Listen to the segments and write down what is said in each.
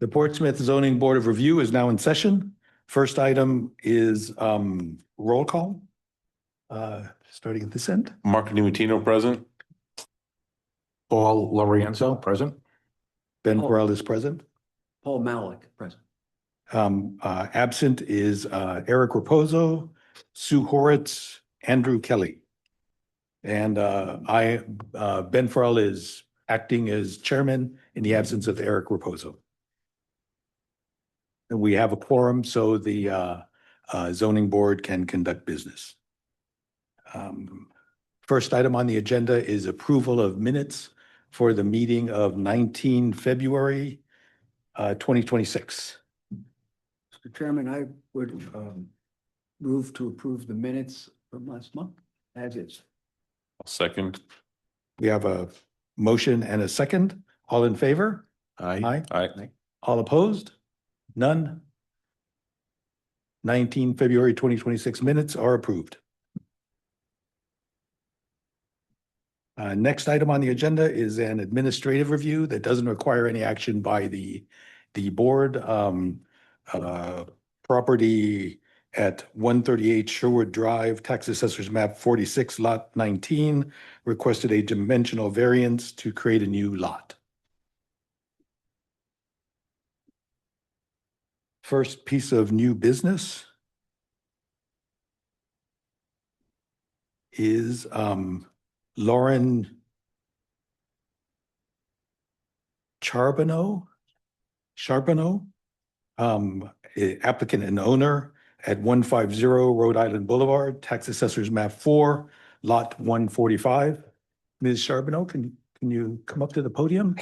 The Portsmouth Zoning Board of Review is now in session. First item is roll call. Starting at this end. Mark Numatino present. Paul Lorenzo, present. Ben Farrell is present. Paul Malik, present. Absent is Eric Raposo, Sue Horitz, Andrew Kelly. And Ben Farrell is acting as chairman in the absence of Eric Raposo. And we have a quorum, so the zoning board can conduct business. First item on the agenda is approval of minutes for the meeting of 19 February 2026. Mr. Chairman, I would move to approve the minutes from last month as is. Second. We have a motion and a second. All in favor? Aye. Aye. All opposed? None. 19 February 2026 minutes are approved. Next item on the agenda is an administrative review that doesn't require any action by the board. Property at 138 Sherwood Drive, Tax Assessor's map 46, lot 19, requested a dimensional variance to create a new lot. First piece of new business is Lauren Charbonneau, applicant and owner at 150 Rhode Island Boulevard, Tax Assessor's map 4, lot 145. Ms. Charbonneau, can you come up to the podium?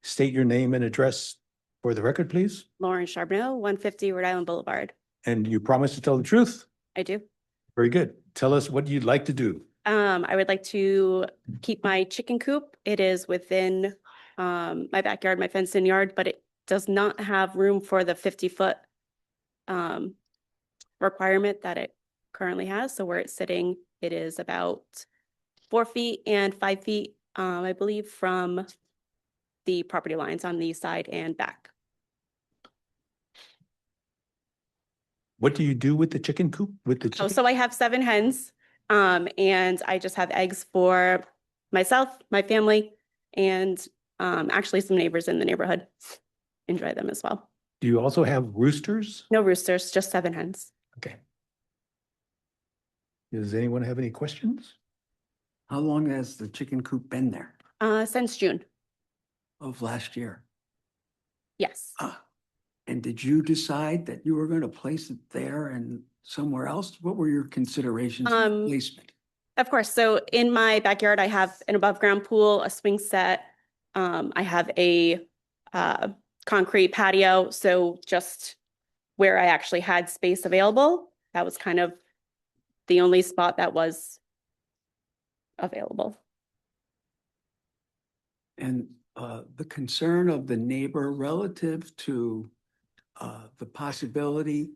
State your name and address for the record, please. Lauren Charbonneau, 150 Rhode Island Boulevard. And you promise to tell the truth? I do. Very good. Tell us what you'd like to do. I would like to keep my chicken coop. It is within my backyard, my fenced-in yard, but it does not have room for the 50-foot requirement that it currently has. So where it's sitting, it is about 4 feet and 5 feet, I believe, from the property lines on the side and back. What do you do with the chicken coop? Oh, so I have 7 hens, and I just have eggs for myself, my family, and actually some neighbors in the neighborhood enjoy them as well. Do you also have roosters? No roosters, just 7 hens. Okay. Does anyone have any questions? How long has the chicken coop been there? Since June. Of last year? Yes. And did you decide that you were going to place it there and somewhere else? What were your considerations of placement? Of course. So in my backyard, I have an above ground pool, a swing set. I have a concrete patio. So just where I actually had space available, that was kind of the only spot that was available. And the concern of the neighbor relative to the possibility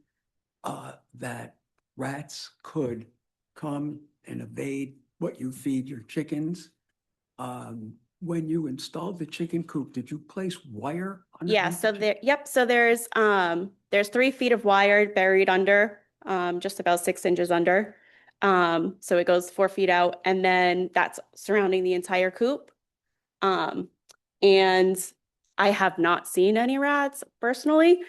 that rats could come and evade what you feed your chickens. When you installed the chicken coop, did you place wire? Yeah, so there, yep. So there's 3 feet of wire buried under, just about 6 inches under. So it goes 4 feet out, and then that's surrounding the entire coop. And I have not seen any rats personally.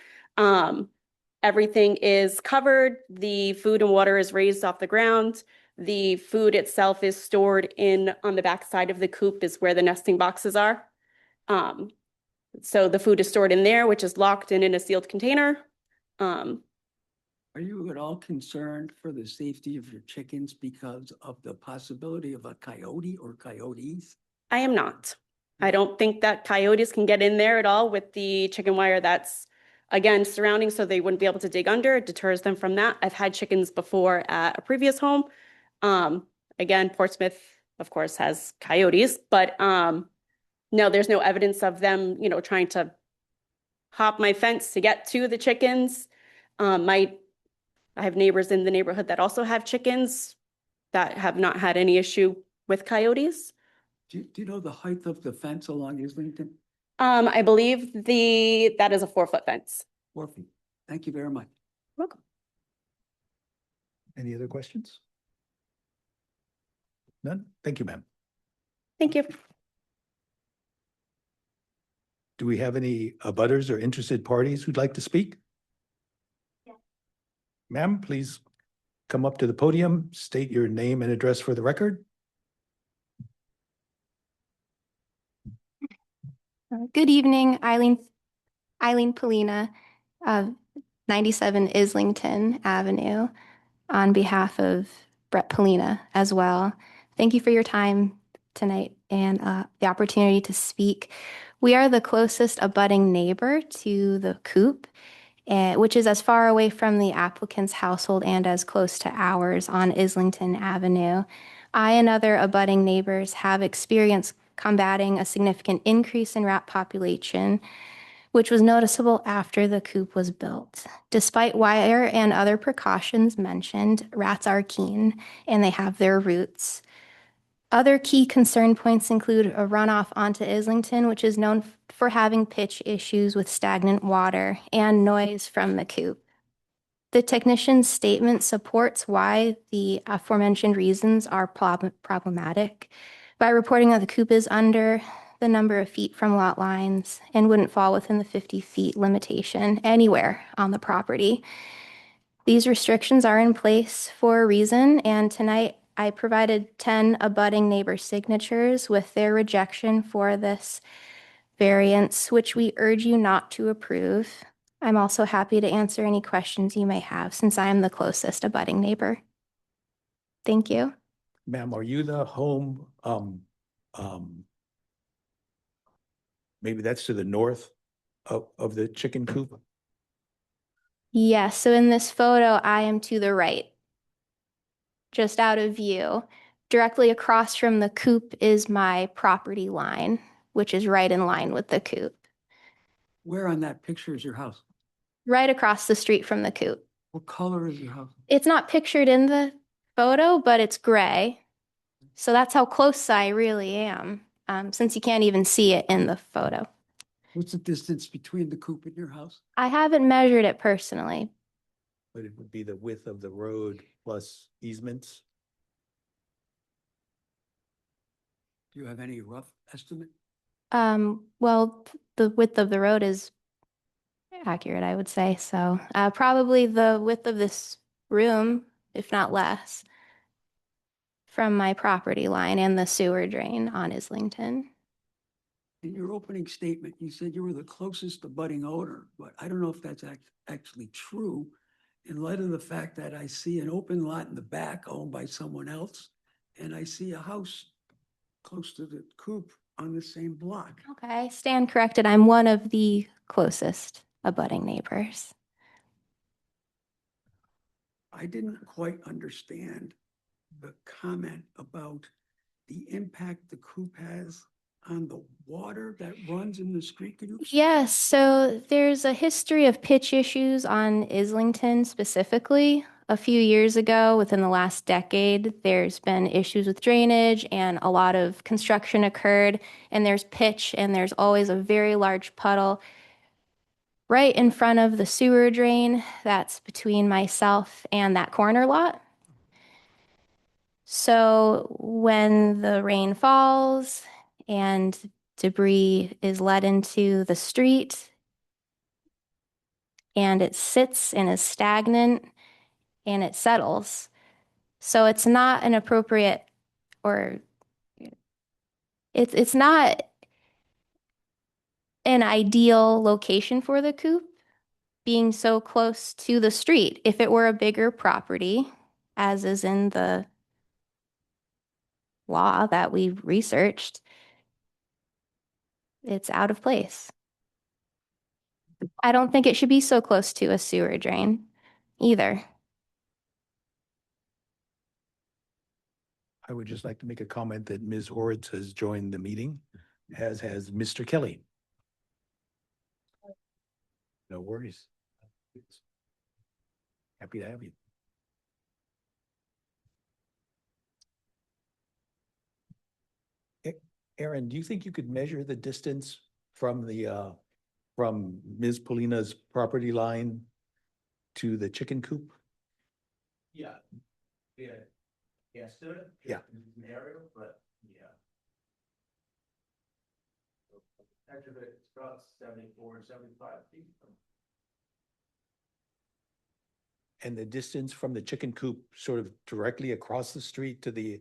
Everything is covered. The food and water is raised off the ground. The food itself is stored on the back side of the coop is where the nesting boxes are. So the food is stored in there, which is locked in a sealed container. Are you at all concerned for the safety of your chickens because of the possibility of a coyote or coyotes? I am not. I don't think that coyotes can get in there at all with the chicken wire that's, again, surrounding, so they wouldn't be able to dig under. It deters them from that. I've had chickens before at a previous home. Again, Portsmouth, of course, has coyotes, but no, there's no evidence of them, trying to hop my fence to get to the chickens. I have neighbors in the neighborhood that also have chickens that have not had any issue with coyotes. Do you know the height of the fence along Islington? I believe that is a 4-foot fence. 4 feet. Thank you very much. Welcome. Any other questions? None? Thank you, ma'am. Thank you. Do we have any abutters or interested parties who'd like to speak? Ma'am, please come up to the podium, state your name and address for the record. Good evening, Eileen Polina of 97 Islington Avenue on behalf of Brett Polina as well. Thank you for your time tonight and the opportunity to speak. We are the closest abutting neighbor to the coop, which is as far away from the applicant's household and as close to ours on Islington Avenue. I and other abutting neighbors have experienced combating a significant increase in rat population, which was noticeable after the coop was built. Despite wire and other precautions mentioned, rats are keen and they have their roots. Other key concern points include a runoff onto Islington, which is known for having pitch issues with stagnant water and noise from the coop. The technician's statement supports why the aforementioned reasons are problematic by reporting that the coop is under the number of feet from lot lines and wouldn't fall within the 50 feet limitation anywhere on the property. These restrictions are in place for a reason, and tonight I provided 10 abutting neighbor signatures with their rejection for this variance, which we urge you not to approve. I'm also happy to answer any questions you may have since I am the closest abutting neighbor. Thank you. Ma'am, are you the home, maybe that's to the north of the chicken coop? Yes, so in this photo, I am to the right, just out of view. Directly across from the coop is my property line, which is right in line with the coop. Where on that picture is your house? Right across the street from the coop. What color is your house? It's not pictured in the photo, but it's gray. So that's how close I really am, since you can't even see it in the photo. What's the distance between the coop and your house? I haven't measured it personally. But it would be the width of the road plus easements? Do you have any rough estimate? Well, the width of the road is accurate, I would say. So probably the width of this room, if not less, from my property line and the sewer drain on Islington. In your opening statement, you said you were the closest abutting owner, but I don't know if that's actually true in light of the fact that I see an open lot in the back owned by someone else, and I see a house close to the coop on the same block. Okay, stand corrected. I'm one of the closest abutting neighbors. I didn't quite understand the comment about the impact the coop has on the water that runs in the street. Can you? Yes, so there's a history of pitch issues on Islington specifically. A few years ago, within the last decade, there's been issues with drainage and a lot of construction occurred, and there's pitch, and there's always a very large puddle right in front of the sewer drain that's between myself and that corner lot. So when the rain falls and debris is let into the street and it sits and is stagnant and it settles. So it's not an appropriate, or it's not an ideal location for the coop, being so close to the street. If it were a bigger property, as is in the law that we researched, it's out of place. I don't think it should be so close to a sewer drain either. I would just like to make a comment that Ms. Horitz has joined the meeting, as has Mr. Kelly. No worries. Happy to have you. Aaron, do you think you could measure the distance from from Ms. Polina's property line to the chicken coop? Yeah. Yeah. Yeah, stood. Yeah. Narrow, but yeah. Edge of it, it's about 74, 75 feet. And the distance from the chicken coop sort of directly across the street to the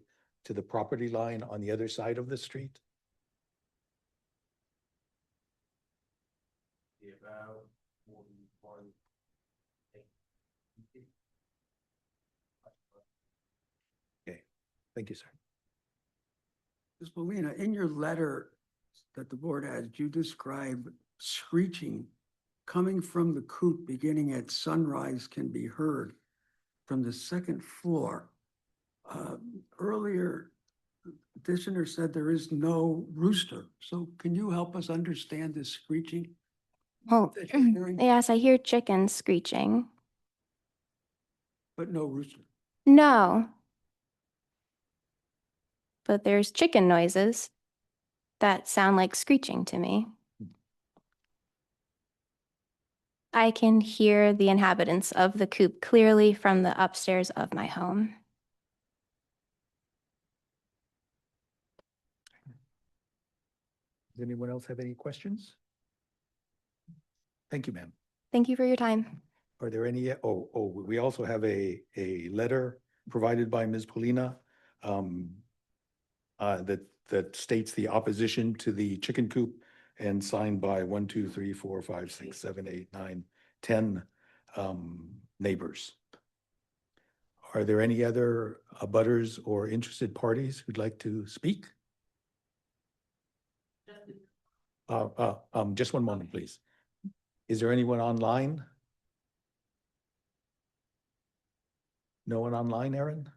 property line on the other side of the street? About 41. Thank you, sir. Ms. Molina, in your letter that the board has, you describe screeching coming from the coop beginning at sunrise can be heard from the second floor. Earlier, the petitioner said there is no rooster. So can you help us understand this screeching? Oh, that you're hearing, yes, I hear chickens screeching. but no rooster? No. But there's chicken noises that sound like screeching to me. I can hear the inhabitants of the coop clearly from the upstairs of my home. Does anyone else have any questions? Thank you, ma'am. Thank you for your time. Are there any, we also have a letter provided by Ms. Polina that states the opposition to the chicken coop and signed by 1, 2, 3, 4, 5, 6, 7, 8, 9, 10 neighbors. Are there any other abutters or interested parties who'd like to speak? Just one moment, please. Is there anyone online? No one online, Aaron?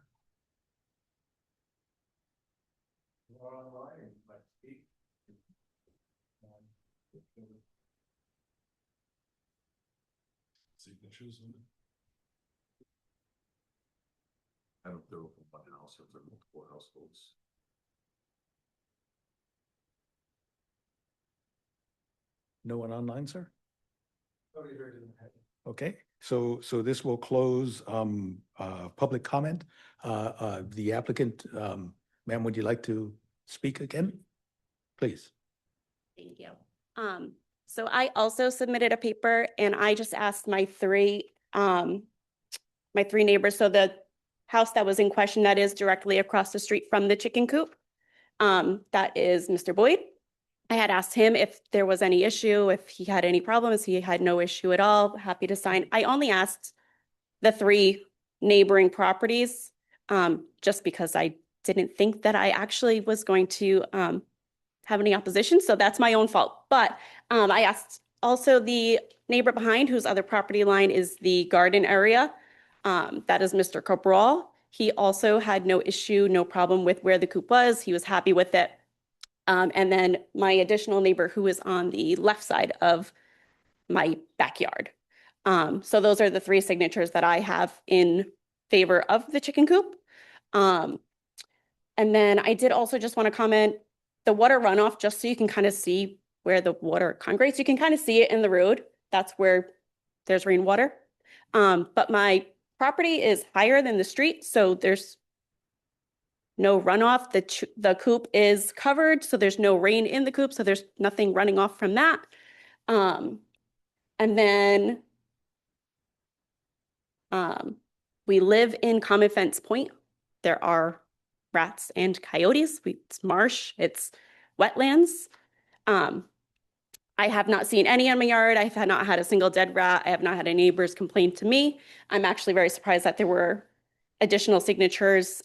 Signatures. I don't know if one house or multiple households. No one online, sir? Okay, so this will close public comment. The applicant, ma'am, would you like to speak again? Please. Thank you. So I also submitted a paper and I just asked my three neighbors. So the house that was in question that is directly across the street from the chicken coop, that is Mr. Boyd. I had asked him if there was any issue, if he had any problems. He had no issue at all, happy to sign. I only asked the three neighboring properties just because I didn't think that I actually was going to have any opposition. So that's my own fault. But I asked also the neighbor behind whose other property line is the garden area. That is Mr. Cabral. He also had no issue, no problem with where the coop was. He was happy with it. And then my additional neighbor who is on the left side of my backyard. So those are the three signatures that I have in favor of the chicken coop. And then I did also just want to comment the water runoff, just so you can kind of see where the water congregates. You can kind of see it in the road. That's where there's rainwater. But my property is higher than the street, so there's no runoff. The coop is covered, so there's no rain in the coop, so there's nothing running off from that. And then we live in Common Fence Point. There are rats and coyotes. It's marsh, it's wetlands. I have not seen any in my yard. I have not had a single dead rat. I have not had any neighbors complain to me. I'm actually very surprised that there were additional signatures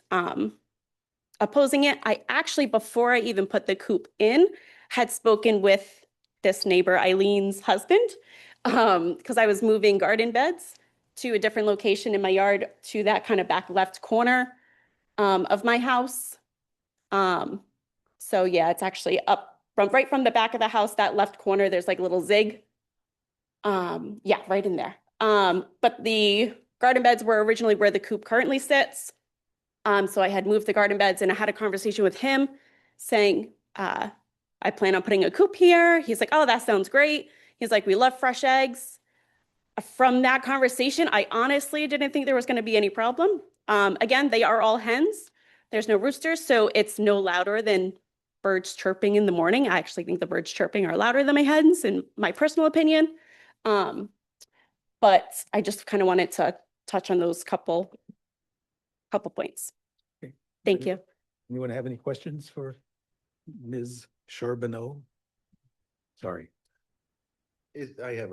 opposing it. I actually, before I even put the coop in, had spoken with this neighbor, Eileen's husband, because I was moving garden beds to a different location in my yard to that kind of back left corner of my house. So yeah, it's actually up from right from the back of the house, that left corner, there's like a little zig. Yeah, right in there. But the garden beds were originally where the coop currently sits. So I had moved the garden beds and I had a conversation with him saying, I I plan on putting a coop here. He's like, oh, that sounds great. He's like, we love fresh eggs. From that conversation, I honestly didn't think there was going to be any problem. Again, they are all hens. There's no roosters, so it's no louder than birds chirping in the morning. I actually think the birds chirping are louder than my hens, in my personal opinion. But I just kind of wanted to touch on those couple points. Okay. Thank you. Anyone have any questions for Ms. Charbonneau? Sorry. I have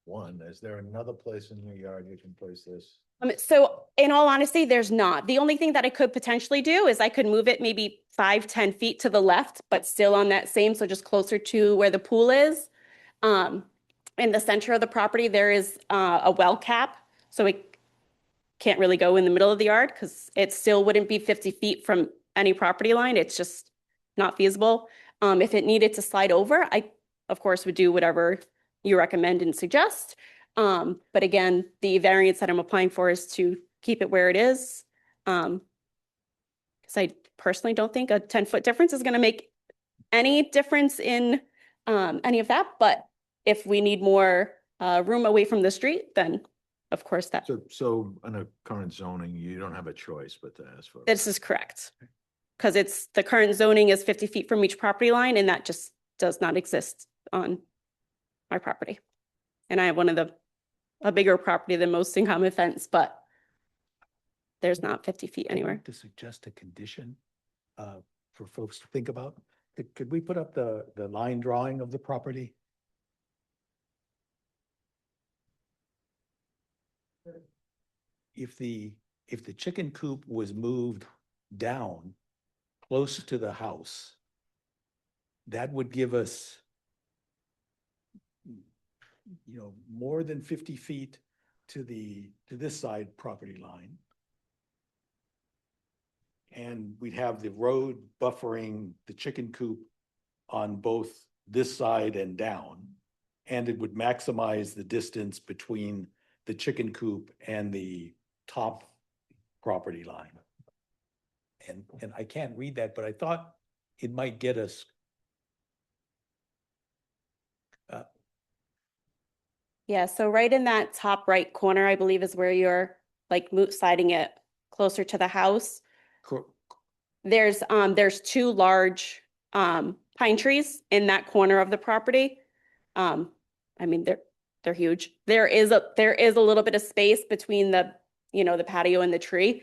one. Is there another place in your yard you can place this? So in all honesty, there's not. The only thing that I could potentially do is I could move it maybe 5-10 feet to the left, but still on that same, so just closer to where the pool is. In the center of the property, there is a well cap, so it can't really go in the middle of the yard because it still wouldn't be 50 feet from any property line. It's just not feasible. If it needed to slide over, I, of course, would do whatever you recommend and suggest. But again, the variance that I'm applying for is to keep it where it is. Because I personally don't think a 10-foot difference is going to make any difference in any of that. But if we need more room away from the street, then of course that So in a current zoning, you don't have a choice but to ask for. this is correct. Because it's the current zoning is 50 feet from each property line, and that just does not exist on my property. And I have a bigger property than most in common fence, but there's not 50 feet I'd anywhere. like to suggest a condition for folks to think about. Could we put up the line drawing of the property? If the chicken coop was moved down close to the house, that would give us, you know, more than 50 feet to this side property line. And we'd have the road buffering the chicken coop on both this side and down. And it would maximize the distance between the chicken coop and the top property line. And I can't read that, but I thought it might get us. Yeah, so right in that top right corner, I believe is where you're like sliding it closer to the house. There's 2 large pine trees in that corner of the property. I mean, they're huge. There is a little bit of space between the patio and the tree.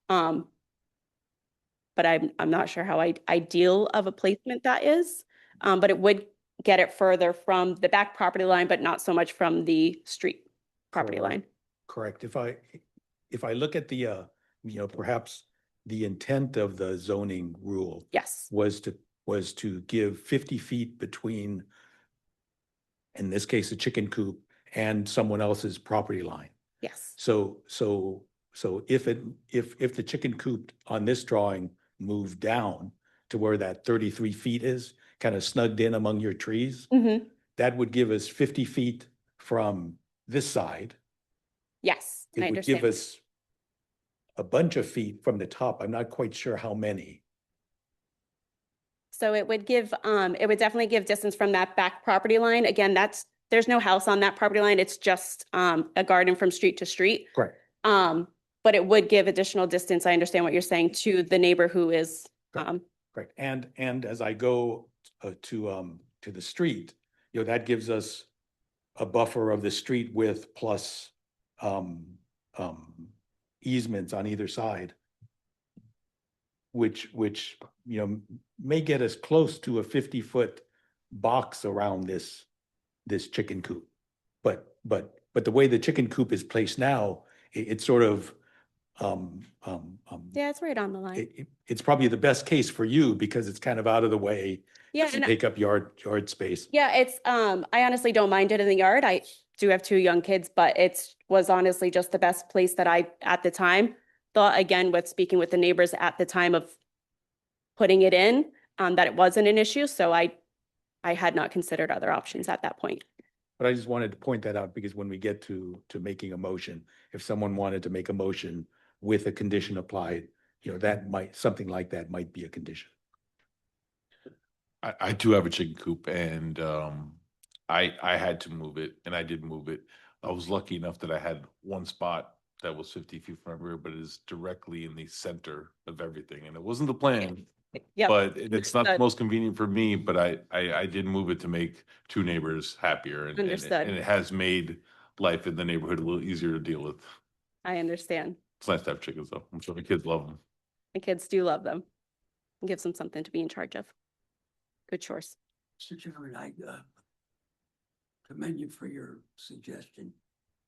But I'm not sure how ideal of a placement that is. But it would get it further from the back property line, but not so much from the street property line. Correct. If I look at the, perhaps the intent of the zoning rule Yes. was to give 50 feet between, in this case, a chicken coop and someone else's property line. Yes. So if the chicken coop on this drawing moved down to where that 33 feet is, kind of snugged in among your trees, that would give us 50 feet from this side. Yes. I It would understand. give us a bunch of feet from the top. I'm not quite sure how many. So it would definitely give distance from that back property line. Again, there's no house on that property line. It's just a garden from street to street. Correct. But it would give additional distance. I understand what you're saying, to the neighbor who is, Correct. And as I go to the street, that gives us a buffer of the street width plus easements on either side, which may get us close to a 50-foot box around this chicken coop. But the way the chicken coop is placed now, it's sort of yeah, it's right on the line. it's probably the best case for you because it's kind of out of the way. Yeah, Doesn't and take up yard space. yeah, it's I honestly don't mind it in the yard. I do have 2 young kids, but it was honestly just the best place that I at the time thought, again, with speaking with the neighbors at the time of putting it in, that it wasn't an issue. So I had not considered other options at that point. But I just wanted to point that out because when we get to making a motion, if someone wanted to make a motion with a condition applied, something like that might be a condition. I do have a chicken coop and I had to move it and I did move it. I was lucky enough that I had one spot that was 50 feet from everywhere, but it is directly in the center of everything. And it wasn't the plan, Yep. but it's not the Understood. most convenient for me, but I did move it to make two neighbors happier and Understood. it has made life in the neighborhood a little easier to deal with. I understand. It's nice to have chickens though. I'm sure the kids love them. The kids do love them. It gives them something to be in charge of. Good chores. Mr. Chairman, I commend you for your suggestion.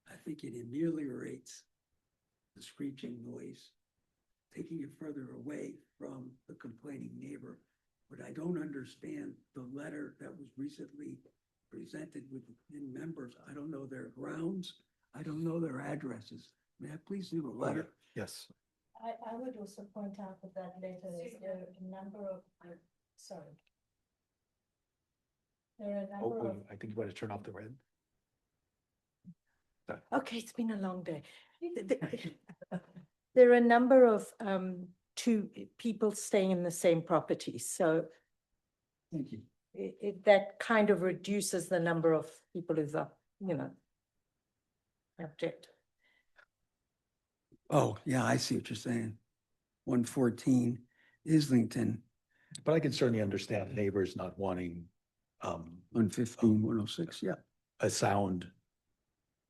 I think it ameliorates the screeching noise, taking it further away from the complaining neighbor. But I don't understand the letter that was recently presented with members. I don't know their grounds. I don't know their addresses. May I please see the letter? Yes. I would also point out that that letter is there are a number of, sorry. There are a Oh, number of, I think you want to turn off the red. okay, it's been a long day. There are a number of two people staying in the same property, so Thank you. that kind of reduces the number of people who's up, object. Oh, yeah, I see what you're saying. 114 Islington, But I can certainly understand neighbors not wanting 115, 106, yeah. a sound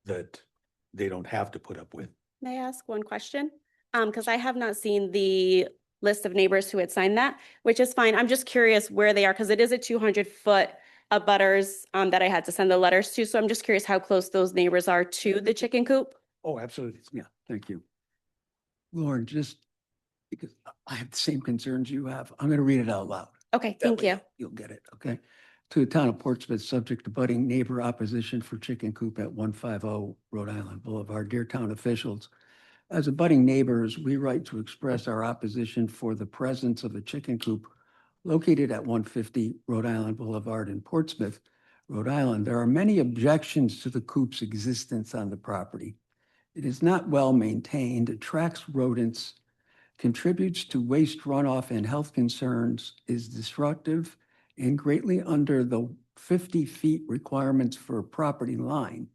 that they don't have to put up with. May I ask one question? Because I have not seen the list of neighbors who had signed that, which is fine. I'm just curious where they are because it is a 200-foot abutters that I had to send the letters to. So I'm just curious how close those neighbors are to the chicken coop. Oh, absolutely. Yeah, thank you. Lauren, just because I have the same concerns you have, I'm going to read it out loud. Okay, That thank way you. You'll get it, okay? To the town of Portsmouth, subject to budding neighbor opposition for chicken coop at 150 Rhode Island Boulevard. Dear town officials, as abutting neighbors, we write to express our opposition for the presence of a chicken coop located at 150 Rhode Island Boulevard in Portsmouth, Rhode Island. There are many objections to the coop's existence on the property. It is not well maintained, attracts rodents, contributes to waste runoff and health concerns, is disruptive, and greatly under the 50 feet requirements for a property line.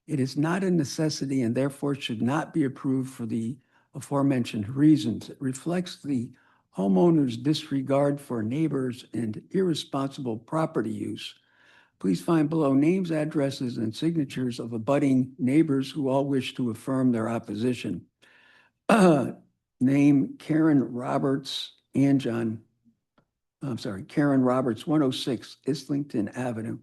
It is not a necessity and therefore should not be approved for the aforementioned reasons. It reflects the homeowner's disregard for neighbors and irresponsible property use. Please find below names, addresses, and signatures of abutting neighbors who all wish to affirm their opposition. Name Karen Roberts, Karen Roberts, 106 Islington Avenue.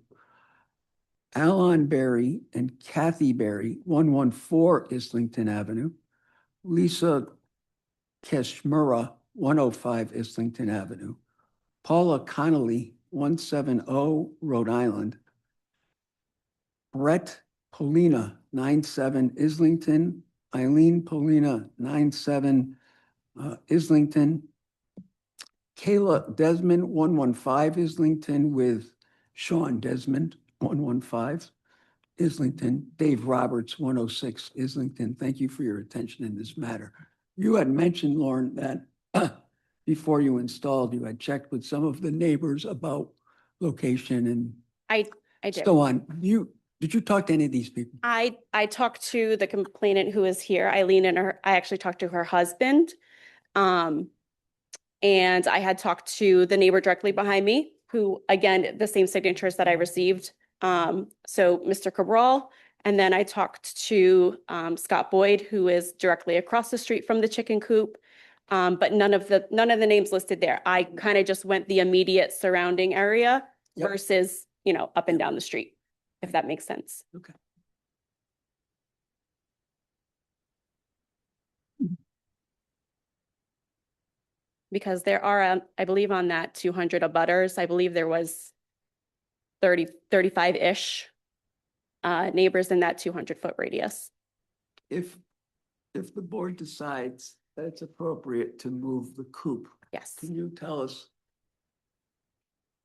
Alan Berry and Kathy Berry, 114 Islington Avenue. Lisa Keshmura, 105 Islington Avenue. Paula Connolly, 170 Rhode Island. Brett Polina, 97 Islington. Eileen Polina, 97 Islington. Kayla Desmond, 115 Islington, with Sean Desmond, 115 Islington. Dave Roberts, 106 Islington. Thank you for your attention in this matter. You had mentioned, Lauren, that before you installed, you had checked with some of the neighbors about location and I did. so on. Did you talk to any of these people? I talked to the complainant who is here, Eileen, and I actually talked to her husband. And I had talked to the neighbor directly behind me, who, again, the same signatures that I received. So Mr. Cabral, and then I talked to Scott Boyd, who is directly across the street from the chicken coop. But none of the names listed there. I kind of just went the immediate surrounding area Yep. versus, up and down the street, if that makes sense. Okay. Because there are, I believe on that 200 abutters, I believe there was 35-ish neighbors in that 200-foot radius. If the board decides that it's appropriate to move the coop, Yes. can you tell us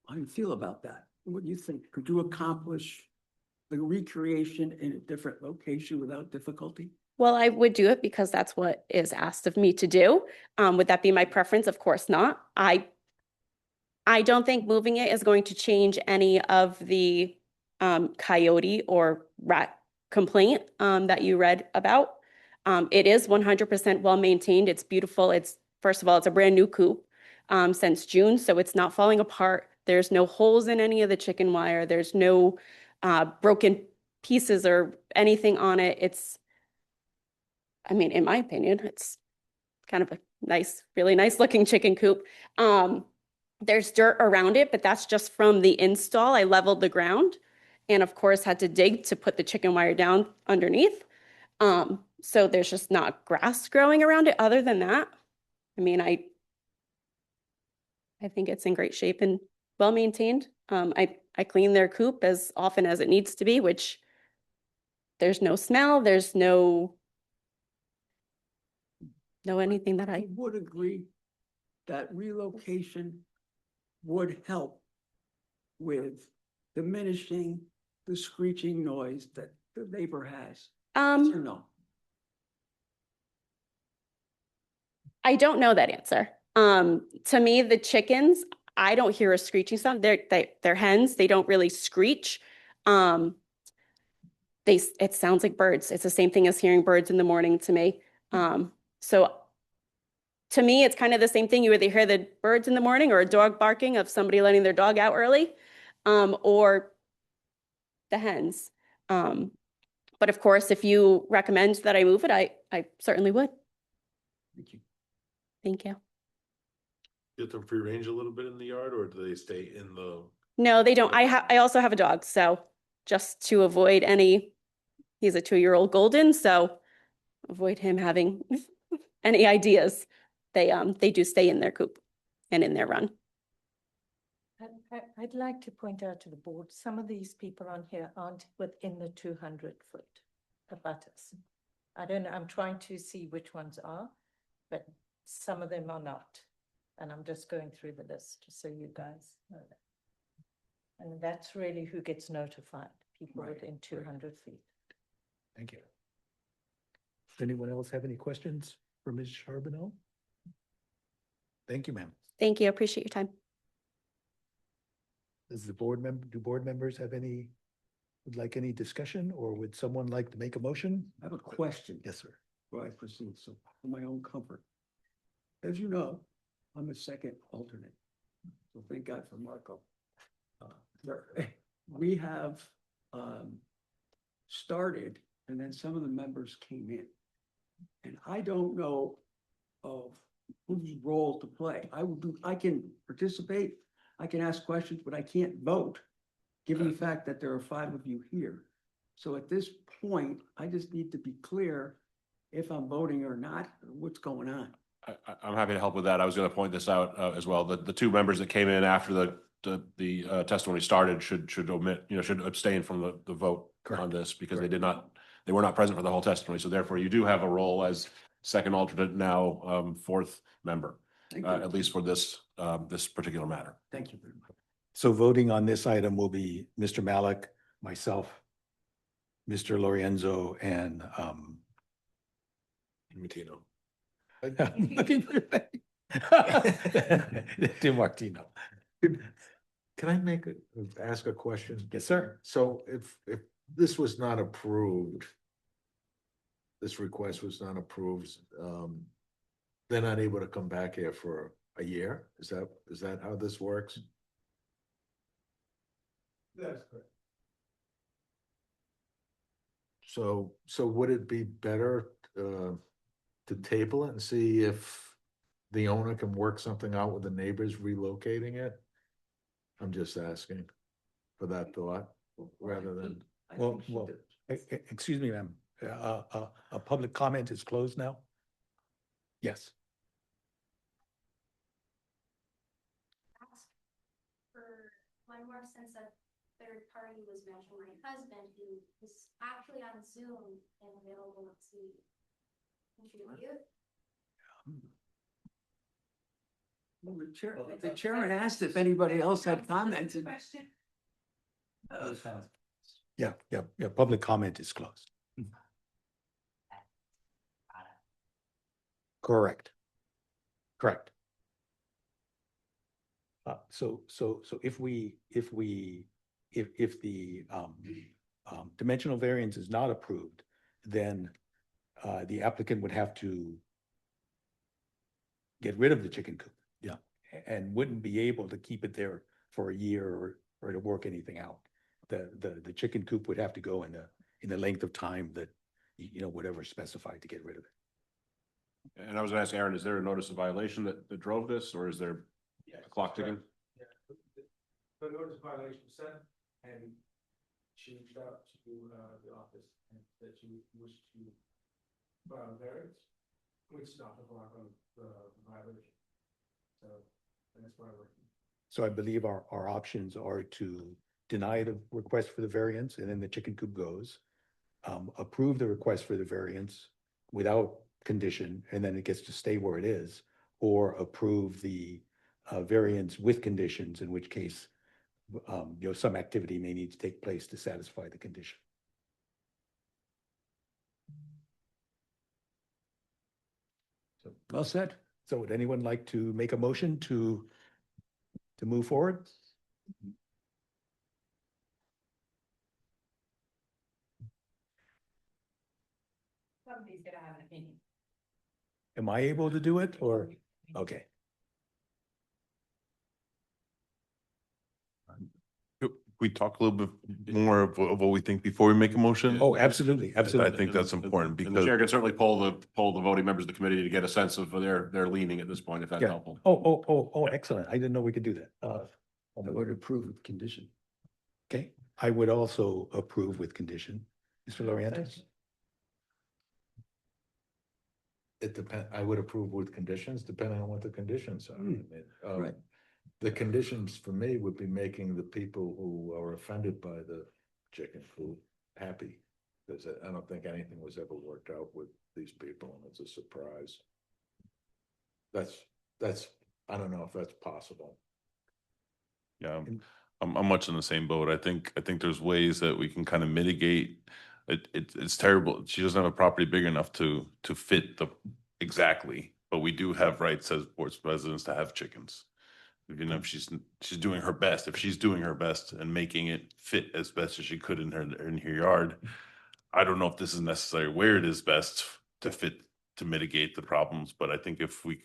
how you feel about that? What do you think? Could you accomplish the recreation in a different location without difficulty? Well, I would do it because that's what is asked of me to do. Would that be my preference? Of course not. I I don't think moving it is going to change any of the coyote or rat complaint that you read about. It is 100% well-maintained. It's beautiful. It's, first of all, it's a brand new coop since June, so it's not falling apart. There's no holes in any of the chicken wire. There's no broken pieces or anything on it. It's, I mean, in my opinion, it's kind of a nice, really nice looking chicken coop. There's dirt around it, but that's just from the install. I leveled the ground and of course had to dig to put the chicken wire down underneath. So there's just not grass growing around it. Other than that, I mean, I think it's in great shape and well maintained. I clean their coop as often as it needs to be, which there's no smell, there's no anything that I would agree that relocation would help with diminishing the screeching noise that the neighbor has. Yes or no? I don't know that answer. To me, the chickens, I don't hear a screeching sound. They're hens. They don't really screech. It sounds like birds. It's the same thing as hearing birds in the morning to me. So to me, it's kind of the same thing. You either hear the birds in the morning or a dog barking of somebody letting their dog out early, or the hens. But of course, if you recommend that I move it, I certainly would. Thank you. Thank you. Get them free range a little bit in the yard, or do they stay in the? No, they don't. I also have a dog, so just to avoid he's a 2-year-old golden, so avoid him having any ideas. They do stay in their coop and in their run. I'd like to point out to the board, some of these people on here aren't within the 200-foot abutters. I don't know, I'm trying to see which ones are, but some of them are not. And I'm just going through the list, just so you guys know that. And that's really who gets notified, people Right, within 200 feet. Thank you. Does anyone else have any questions for Ms. Charbonneau? Thank you, ma'am. Thank you. Appreciate your time. Does the do board members have would like any discussion, or would someone like to make a motion? I have a question. Yes, sir. Before I proceed, so for my own comfort. As you know, I'm a second alternate, so thank God for Marco. We have started, and then some of the members came in. And I don't know of whose role to play. I can participate, I can ask questions, but I can't vote, given the fact that there are 5 of you here. So at this point, I just need to be clear if I'm voting or not, or what's going on. I'm happy to help with that. I was going to point this out as well. The 2 members that came in after the testimony started should omit, should abstain from the vote on this, because they were not present for the whole testimony. So therefore, you do have a role as second alternate, now 4th member, Thank you. at least for this particular matter. Thank you very much. So voting on this item will be Mr. Malik, myself, Mr. Lorenzo, and Matino. DiMartino. Can I ask a question? Yes, sir. So if this was not approved, this request was not approved, they're not able to come back here for a year? Is that how this works? That's correct. So would it be better to table it and see if the owner can work something out with the neighbors relocating it? I'm just asking for that thought, rather than. Well, excuse me, ma'am. A public comment is closed now? Yes. For one more, since a third party was mentioned, my husband, who is actually on Zoom and available to contribute. Well, the chairman asked if anybody else had comments. Yeah, public comment is closed. Correct. So if the dimensional variance is not approved, then the applicant would have to get rid of the chicken coop. Yeah. And wouldn't be able to keep it there for a year or to work anything out. The chicken coop would have to go in the length of time that, whatever specified to get rid of it. And I was gonna ask Aaron, is there a notice of violation that drove this, or is there a clock ticking? Yeah, the notice of violation was sent, and she reached out to the office and that she wished to file variance, which stopped the block on the violation. So that's why we're. So I believe our options are to deny the request for the variance, and then the chicken coop goes. Approve the request for the variance without condition, and then it gets to stay where it is, or approve the variance with conditions, in which case, some activity may need to take place to satisfy the condition. Well said. So would anyone like to make a motion to move forward? Somebody's gonna have an opinion. Am I able to do it, or, okay, Could we talk a little bit more of what we think before we make a motion? oh, absolutely, I absolutely. think that's important And the because, chair can certainly poll the voting members of the committee to get a sense of their leaning at this point, if that's Yeah. helpful. Oh, excellent, I didn't know we could do that. I would approve with condition. Okay, I would also approve with condition. Mr. Lorientis? It depend, I would approve with conditions, depending on what the conditions are. I mean, right. The conditions for me would be making the people who are offended by the chicken coop happy. Because I don't think anything was ever worked out with these people, and it's a surprise. That's, I don't know if that's possible. yeah, I'm much in the same boat. I think there's ways that we can kind of mitigate. It's terrible. She doesn't have a property big enough to fit exactly, but we do have rights as Portsmouth residents to have chickens. Even if she's doing her best, if she's doing her best and making it fit as best as she could in her yard, I don't know if this is necessarily where it is best to fit to mitigate the problems. But I think if we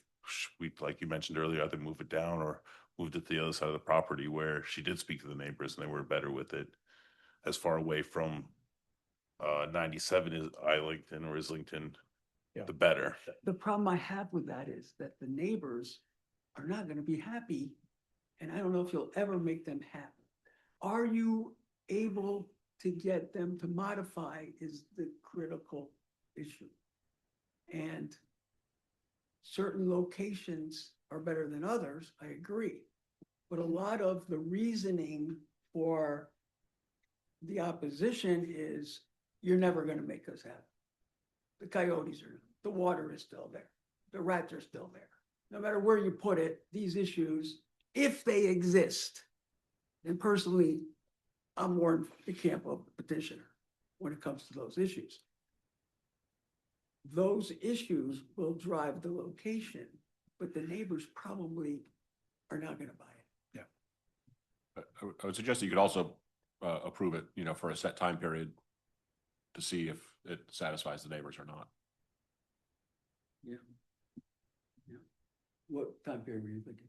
like you mentioned earlier, either move it down or moved it to the other side of the property where she did speak to the neighbors and they were better with it, as far away from 97 is Islington or Islington, Yeah. the better. The problem I have with that is that the neighbors are not gonna be happy, and I don't know if you'll ever make them happy. Are you able to get them to modify is the critical issue. And certain locations are better than others, I agree. But a lot of the reasoning for the opposition is, you're never gonna make us happy. The coyotes are, the water is still there, the rats are still there. No matter where you put it, these issues, if they exist, and personally, I'm more in the camp of the petitioner when it comes to those issues. Those issues will drive the location, but the neighbors probably are not gonna buy it. I would suggest that you could also approve it, for a set time period to see if it satisfies the neighbors or not. Yeah. What time period were you thinking?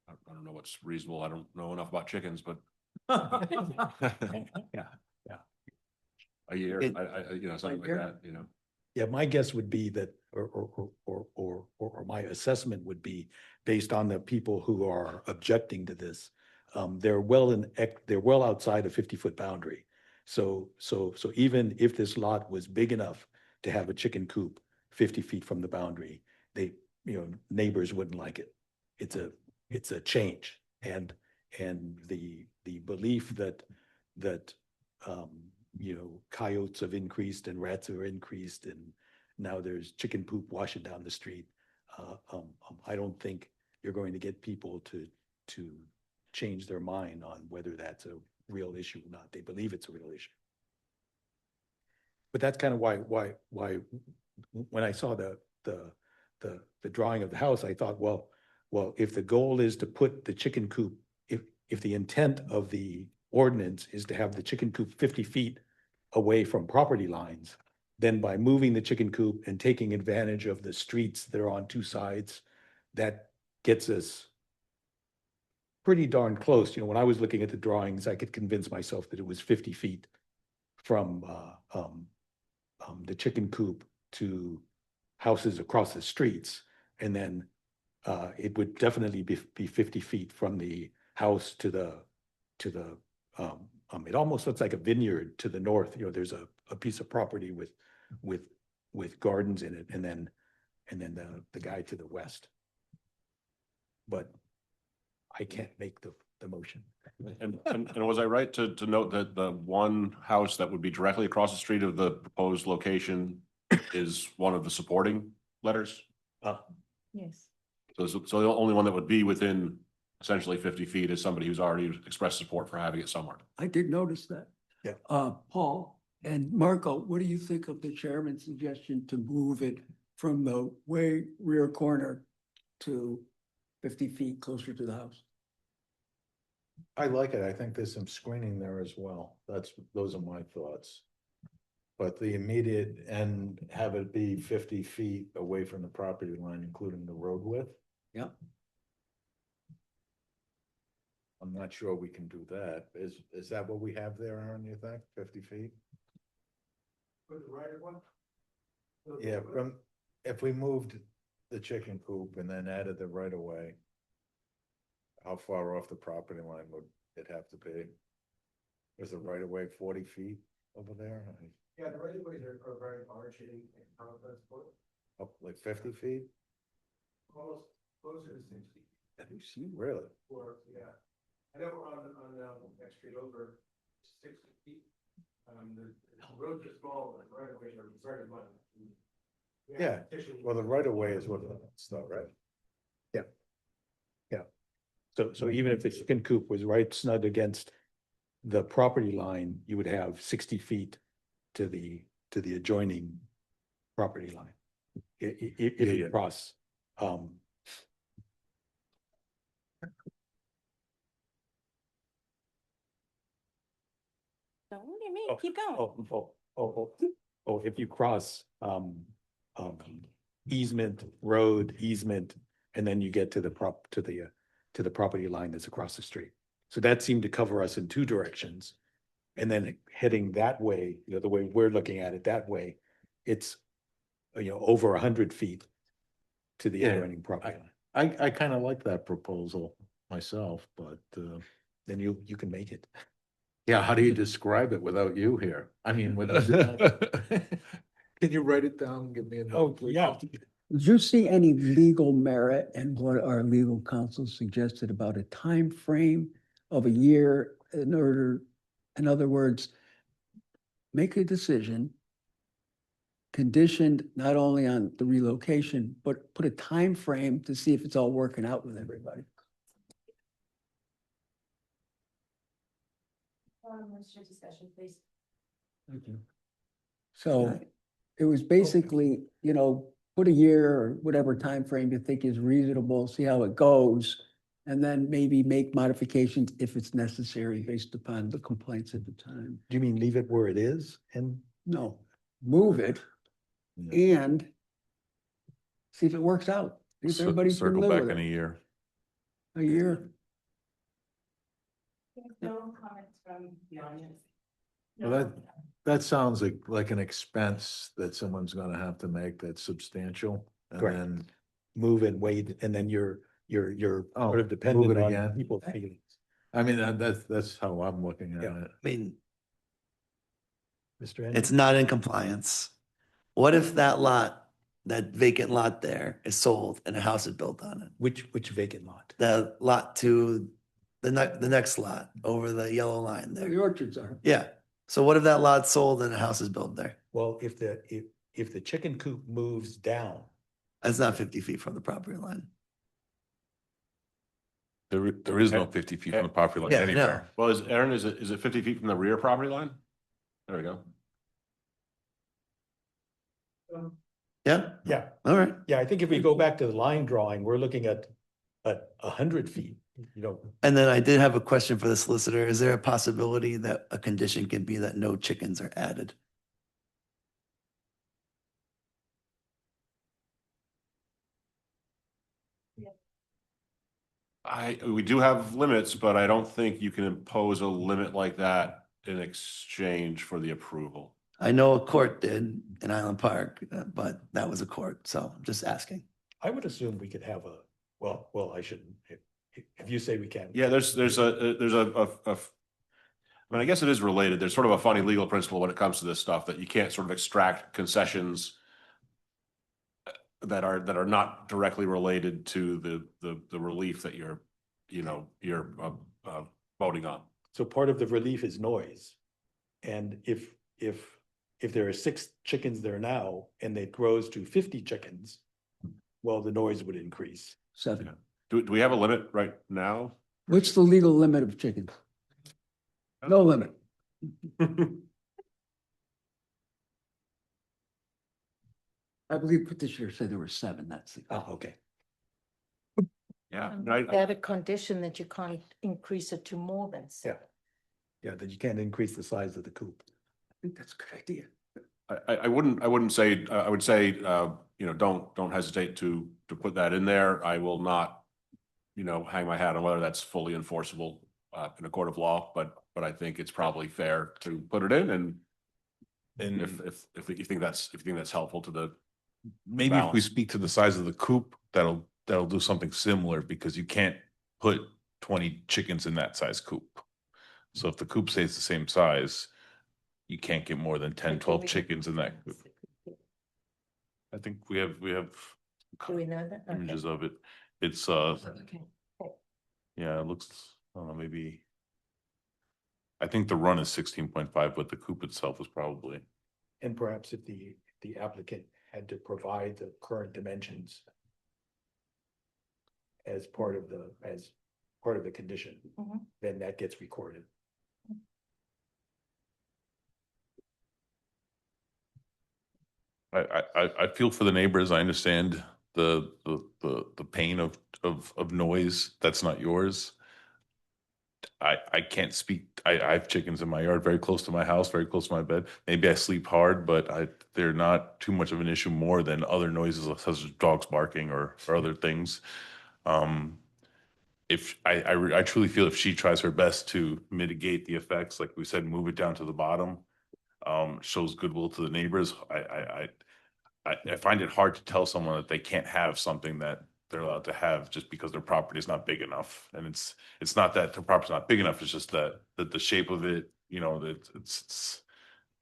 I don't know what's reasonable. I don't know enough about chickens, but Yeah. a year, It- something like year? that. Yeah, my guess would be that, or my assessment would be, based on the people who are objecting to this, they're well outside a 50-foot boundary. So even if this lot was big enough to have a chicken coop 50 feet from the boundary, neighbors wouldn't like it. It's a change, and the belief that coyotes have increased and rats have increased, and now there's chicken poop washing down the street. I don't think you're going to get people to change their mind on whether that's a real issue or not. They believe it's a real issue. But that's kind of why when I saw the drawing of the house, I thought, well, Well, if the goal is to put the chicken coop, if the intent of the ordinance is to have the chicken coop 50 feet away from property lines, then by moving the chicken coop and taking advantage of the streets that are on two sides, that gets us pretty darn close. You know, when I was looking at the drawings, I could convince myself that it was 50 feet from the chicken coop to houses across the streets. And then it would definitely be 50 feet from the house to the, it almost looks like a vineyard to the north. You know, there's a piece of property with gardens in it, and then the guy to the west. But I can't make the motion. And was I right to note that the one house that would be directly across the street of the proposed location is one of the supporting letters? Yes. So the only one that would be within essentially 50 feet is somebody who's already expressed support for having it somewhere. I did notice that. Yeah. Paul and Marco, what do you think of the chairman's suggestion to move it from the way rear corner to 50 feet closer to the house? I like it. I think there's some screening there as well. Those are my thoughts. But the immediate and have it be 50 feet away from the property line, including the road width. Yeah. I'm not sure we can do that. Is that what we have there, Aaron, you think, 50 feet? For the right one? Yeah, if we moved the chicken coop and then added the right of way, how far off the property line would it have to be? Is the right of way 40 feet over there? Yeah, the right of ways are very large in Up like 50 feet? almost closer to 60. Have you seen? Really? Or, yeah. I know we're on next street over 60 feet. The roads are small, but the right of ways are very much. Yeah, well, the right of way is what it's not, right? So even if the chicken coop was right snug against the property line, you would have 60 feet to the adjoining property line. If Yeah. you cross, Don't look at me, keep going. if you cross, easement, road, easement, and then you get to the property line that's across the street. So that seemed to cover us in two directions. And then heading that way, you know, the way we're looking at it that way, it's, you know, over 100 feet to the Yeah, adjoining property line. I kind of like that proposal myself, but Then you can make it. yeah, how do you describe it without you here? I mean, without. Can you write it down? Give me a note, Oh, please? yeah. Did you see any legal merit in what our legal counsel suggested about a time frame of a year in other words, make a decision conditioned not only on the relocation, but put a time frame to see if it's all working out with everybody? What's your discussion, please? Thank you. So it was basically, you know, put a year or whatever time frame you think is reasonable, see how it goes, and then maybe make modifications if it's necessary based upon the complaints at the time. Do you mean leave it where it is? And No, move it Yeah. and see if it works out. See if everybody can Circle live back with in a it. year. A year. No comments from the audience. Well, that sounds like an expense that someone's gonna have to make that's substantial. And Correct. then, move and wait, and then you're Oh, sort of move dependent it on again. people's feelings. I mean, that's how I'm looking at Yeah. it. I mean, Mr. it's Anderson? not in compliance. What if that lot, that vacant lot there is sold and a house is built on it? Which vacant lot? The lot to the next lot over the yellow line The there. orchards are. Yeah. So what if that lot's sold and a house is built there? Well, if the chicken coop moves down, That's not 50 feet from the property line. There is no 50 feet from the property line Yeah, I know. anywhere. Well, Aaron, is it 50 feet from the rear property line? There we go. Yeah, yeah, all right. yeah, I think if we go back to the line drawing, we're looking at But 100 feet, you know, And then I did have a question for the solicitor. Is there a possibility that a condition can be that no chickens are added? We do have limits, but I don't think you can impose a limit like that in exchange for the approval. I know a court did in Island Park, but that was a court, so I'm just asking. I would assume we could have a, well, I shouldn't. If you say we can. Yeah, there's I mean, I guess it is related. There's sort of a funny legal principle when it comes to this stuff that you can't sort of extract concessions that are not directly related to the relief that you're voting on. So part of the relief is noise. And if there are 6 chickens there now and it grows to 50 chickens, well, the noise would increase. 7. Do we have a limit right now? What's the legal limit of chickens? No limit. I believe petitioner said there were 7, that's. Oh, okay. Yeah, They have a condition that you can't increase it to more than 7. Yeah, that you can't increase the size of the coop. I think that's a good idea. I wouldn't say, I would say, don't hesitate to put that in there. I will not, hang my hat on whether that's fully enforceable in a court of law, but I think it's probably fair to put it in, and if you think that's helpful to the Maybe if we balance. speak to the size of the coop, that'll do something similar, because you can't put 20 chickens in that size coop. So if the coop stays the same size, you can't get more than 10, 12 chickens in that coop. I think we have Do we know that? Okay. images of it. It's Okay. yeah, it looks, I don't know, maybe. I think the run is 16.5, but the coop itself is probably. And perhaps if the applicant had to provide the current dimensions as part of the condition, Mhm. then that gets recorded. I feel for the neighbors. I understand the pain of noise. That's not yours. I can't speak. I have chickens in my yard, very close to my house, very close to my bed. Maybe I sleep hard, but they're not too much of an issue more than other noises such as dogs barking or other things. If I truly feel if she tries her best to mitigate the effects, like we said, move it down to the bottom, shows goodwill to the neighbors. I find it hard to tell someone that they can't have something that they're allowed to have just because their property is not big enough. And it's not that their property's not big enough. It's just that the shape of it, that it's.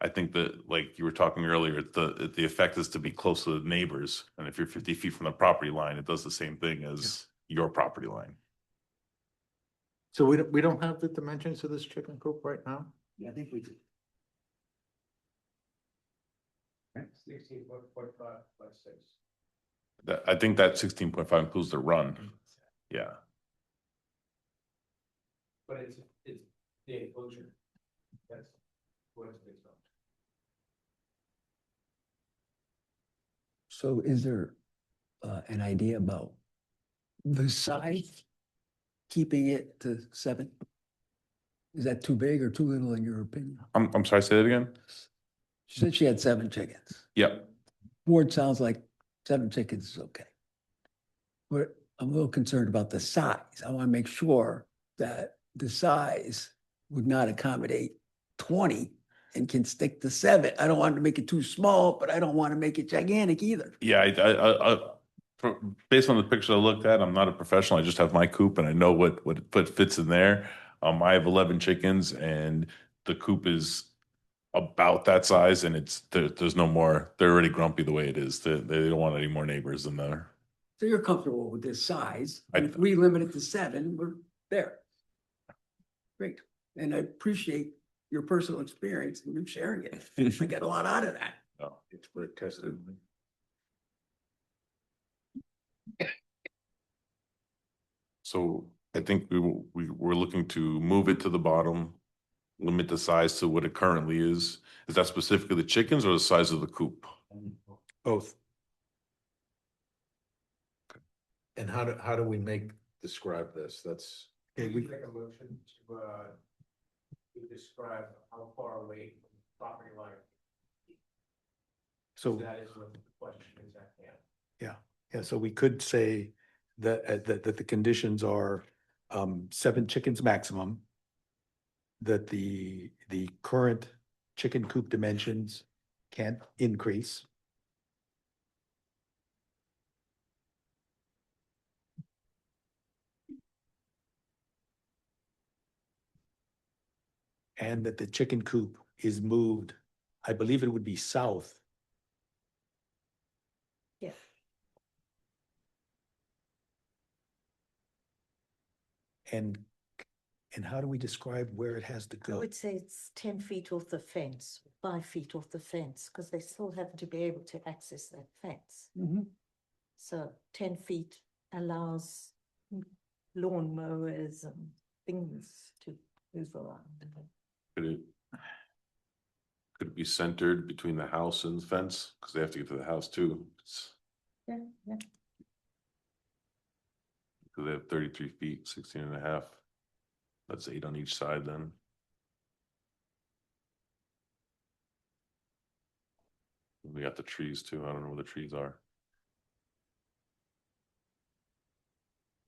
I think that, like you were talking earlier, the effect is to be close to the neighbors. And if you're 50 feet from the property line, it does the same thing as your property line. So we don't have the dimensions of this chicken coop right now? Yeah, I think we do. 16.5 by 6. I think that 16.5 includes the run. Yeah. But it's the enclosure. That's what it's based on. So is there an idea about the size, keeping it to 7? Is that too big or too little in your opinion? I'm sorry, say that again? She said she had 7 chickens. Yep. Board sounds like 7 chickens is okay. But I'm a little concerned about the size. I want to make sure that the size would not accommodate 20 and can stick to 7. I don't want to make it too small, but I don't want to make it gigantic either. Yeah, based on the picture I looked at, I'm not a professional. I just have my coop and I know what fits in there. I have 11 chickens and the coop is about that size, and there's no more. They're already grumpy the way it is. They don't want any more neighbors in there. So you're comfortable with this size? And if we limit it to 7, we're there. Great. And I appreciate your personal experience and you sharing it. I get a lot out of that. Oh. It's for tested. So I think we're looking to move it to the bottom, limit the size to what it currently is. Is that specifically the chickens or the size of the coop? Both. And how do we make describe this. That's, Okay, We we, make a motion to describe how far away from the property line. so, That is what the question is at hand. yeah, so we could say that, that the conditions are, 7 chickens maximum. That the current chicken coop dimensions can't increase. And that the chicken coop is moved, I believe it would be south. Yeah. And how do we describe where it has to I go? would say it's 10 feet off the fence, 5 feet off the fence, because they still have to be able to access that fence. So 10 feet allows lawn mowers and things to move around. Could it be centered between the house and the fence? Because they have to get to the house too. Yeah, yeah. Because they have 33 feet, 16 and a half. That's 8 on each side then. We got the trees too. I don't know where the trees are.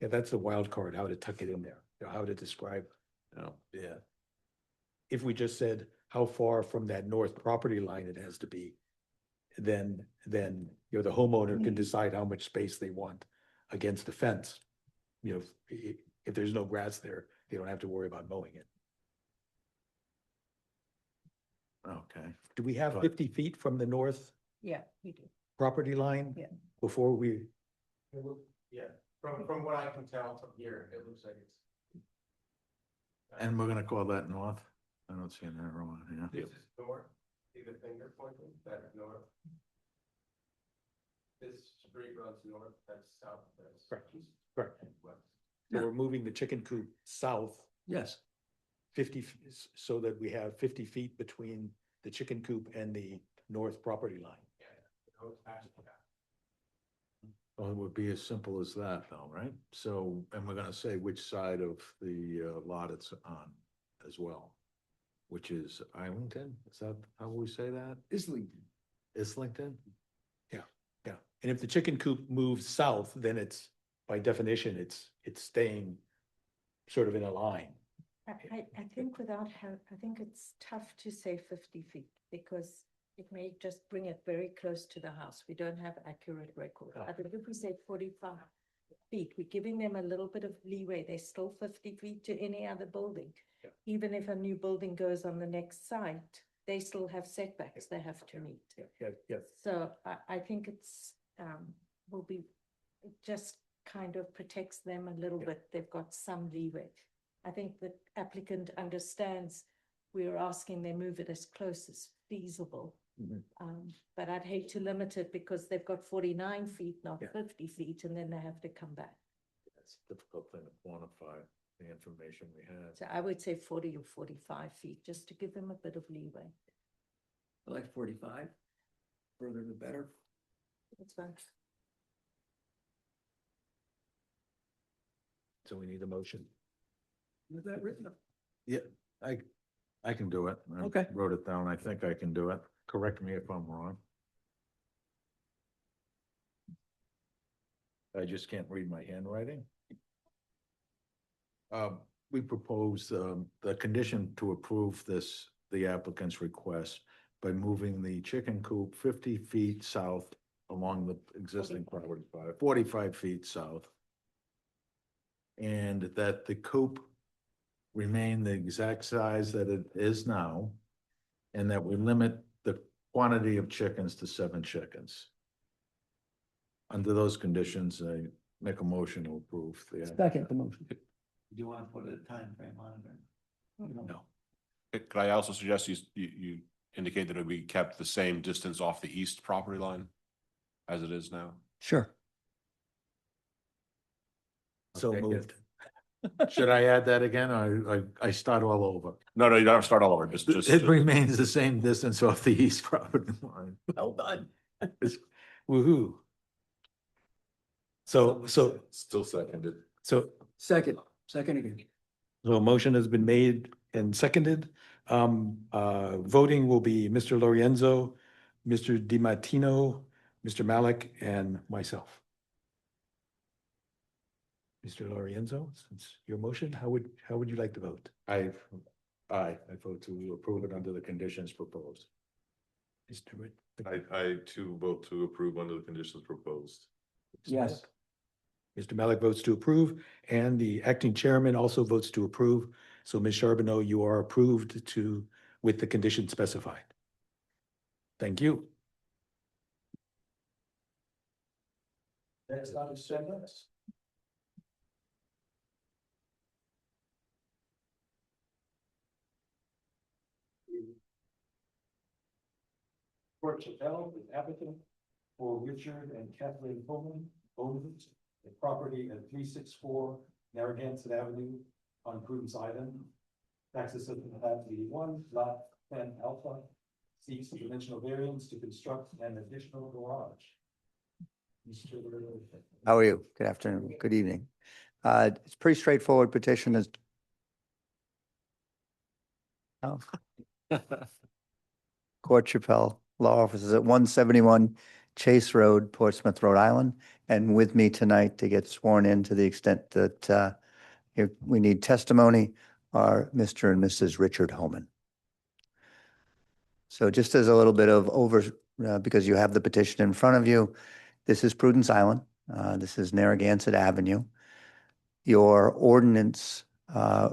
Yeah, that's the wild card, how to tuck it in there, how to describe. Yeah. Yeah. If we just said how far from that north property line it has to be, then, the homeowner can decide how much space they want against the fence. If there's no grass there, they don't have to worry about mowing it. okay. Do we have But- 50 feet from the north Yeah, we do. property line? Yeah. Before we, Yeah, from what I can tell from here, it looks like it's. And we're gonna call that north? I don't see an arrow on here. This is north, see the finger pointing, that is north. This street runs north, that's south, that's Correct. east. Correct. and west. so we're moving the chicken coop south Yes. 50, so that we have 50 feet between the chicken coop and the north property line. Yeah, it goes past that. Well, it would be as simple as that though, right? So, and we're gonna say which side of the lot it's on as well. Which is Islington? Is that how we say that? Islington. Islington? Yeah, and if the chicken coop moves south, then it's, by definition, it's staying sort of in a line. I think without help, I think it's tough to say 50 feet because it may just bring it very close to the house. We don't have accurate record. I think if we say 45 feet, we're giving them a little bit of leeway. They're still 50 feet to any other building. Yeah. Even if a new building goes on the next site, they still have setbacks they have to meet. Yeah. So I think it's, will be, it just kind of protects them a little bit. They've got some leeway. I think the applicant understands we're asking they move it as close as feasible. Mhm. But I'd hate to limit it because they've got 49 feet, not Yeah. 50 feet, and then they have to come back. It's a difficult thing to quantify the information we have. So I would say 40 or 45 feet, just to give them a bit of leeway. I like 45. Further the better. That's fine. So we need a motion. Is that written? Yeah, I can do it. I Okay. Wrote it down. I think I can do it. Correct me if I'm wrong. I just can't read my handwriting. We propose, the condition to approve this, the applicant's request by moving the chicken coop 50 feet south along the existing property, 45 feet south. And that the coop remain the exact size that it is now. And that we limit the quantity of chickens to 7 chickens. Under those conditions, I make a motion to approve the. Second the motion. Do you want to put a time frame on it? No. Could I also suggest you indicate that it would be kept the same distance off the east property line as it is now? Sure. So Okay, moved. Should I add that again? I start all over. No, you don't have to start all over. Just. It remains the same distance off the east property line. Well done. Woo-hoo. So, Still seconded. so Second again. So a motion has been made and seconded. Voting will be Mr. Lorenzo, Mr. DiMartino, Mr. Malik, and myself. Mr. Lorenzo, since your motion, how would you like to vote? I vote to approve it under the conditions proposed. Mr. Witt? I too vote to approve under the conditions proposed. Yes. Mr. Malik votes to approve, and the acting chairman also votes to approve. So Ms. Charbonneau, you are approved with the conditions specified. Thank you. Next on the agenda. Cort Chappell is applicant for Richard and Catherine Homan, owns the property at 364 Narragansett Avenue on Prudence Island. Tax Assessor map 81, lot 10 alpha, seeks a dimensional variance to construct an additional garage. Mr. How are you? Good afternoon, good evening. It's pretty straightforward petition is. Oh. Cort Chappell, law offices at 171 Chase Road, Portsmouth, Rhode Island. And with me tonight to get sworn in to the extent that we need testimony are Mr. and Mrs. Richard Homan. So just as a little bit of because you have the petition in front of you, this is Prudence Island. This is Narragansett Avenue. Your ordinance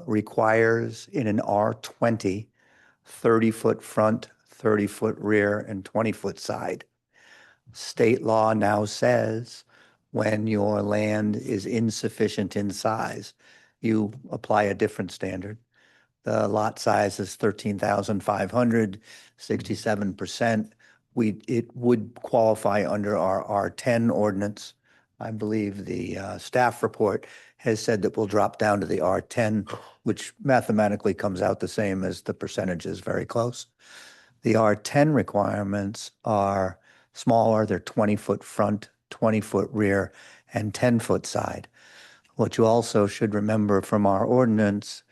requires in an R20, 30-foot front, 30-foot rear, and 20-foot side. State law now says when your land is insufficient in size, you apply a different standard. The lot size is 13,500, 67%. It would qualify under our R10 ordinance. I believe the staff report has said that we'll drop down to the R10, which mathematically comes out the same as the percentages, very close. The R10 requirements are smaller. They're 20-foot front, 20-foot rear, and 10-foot side. What you also should remember from our ordinance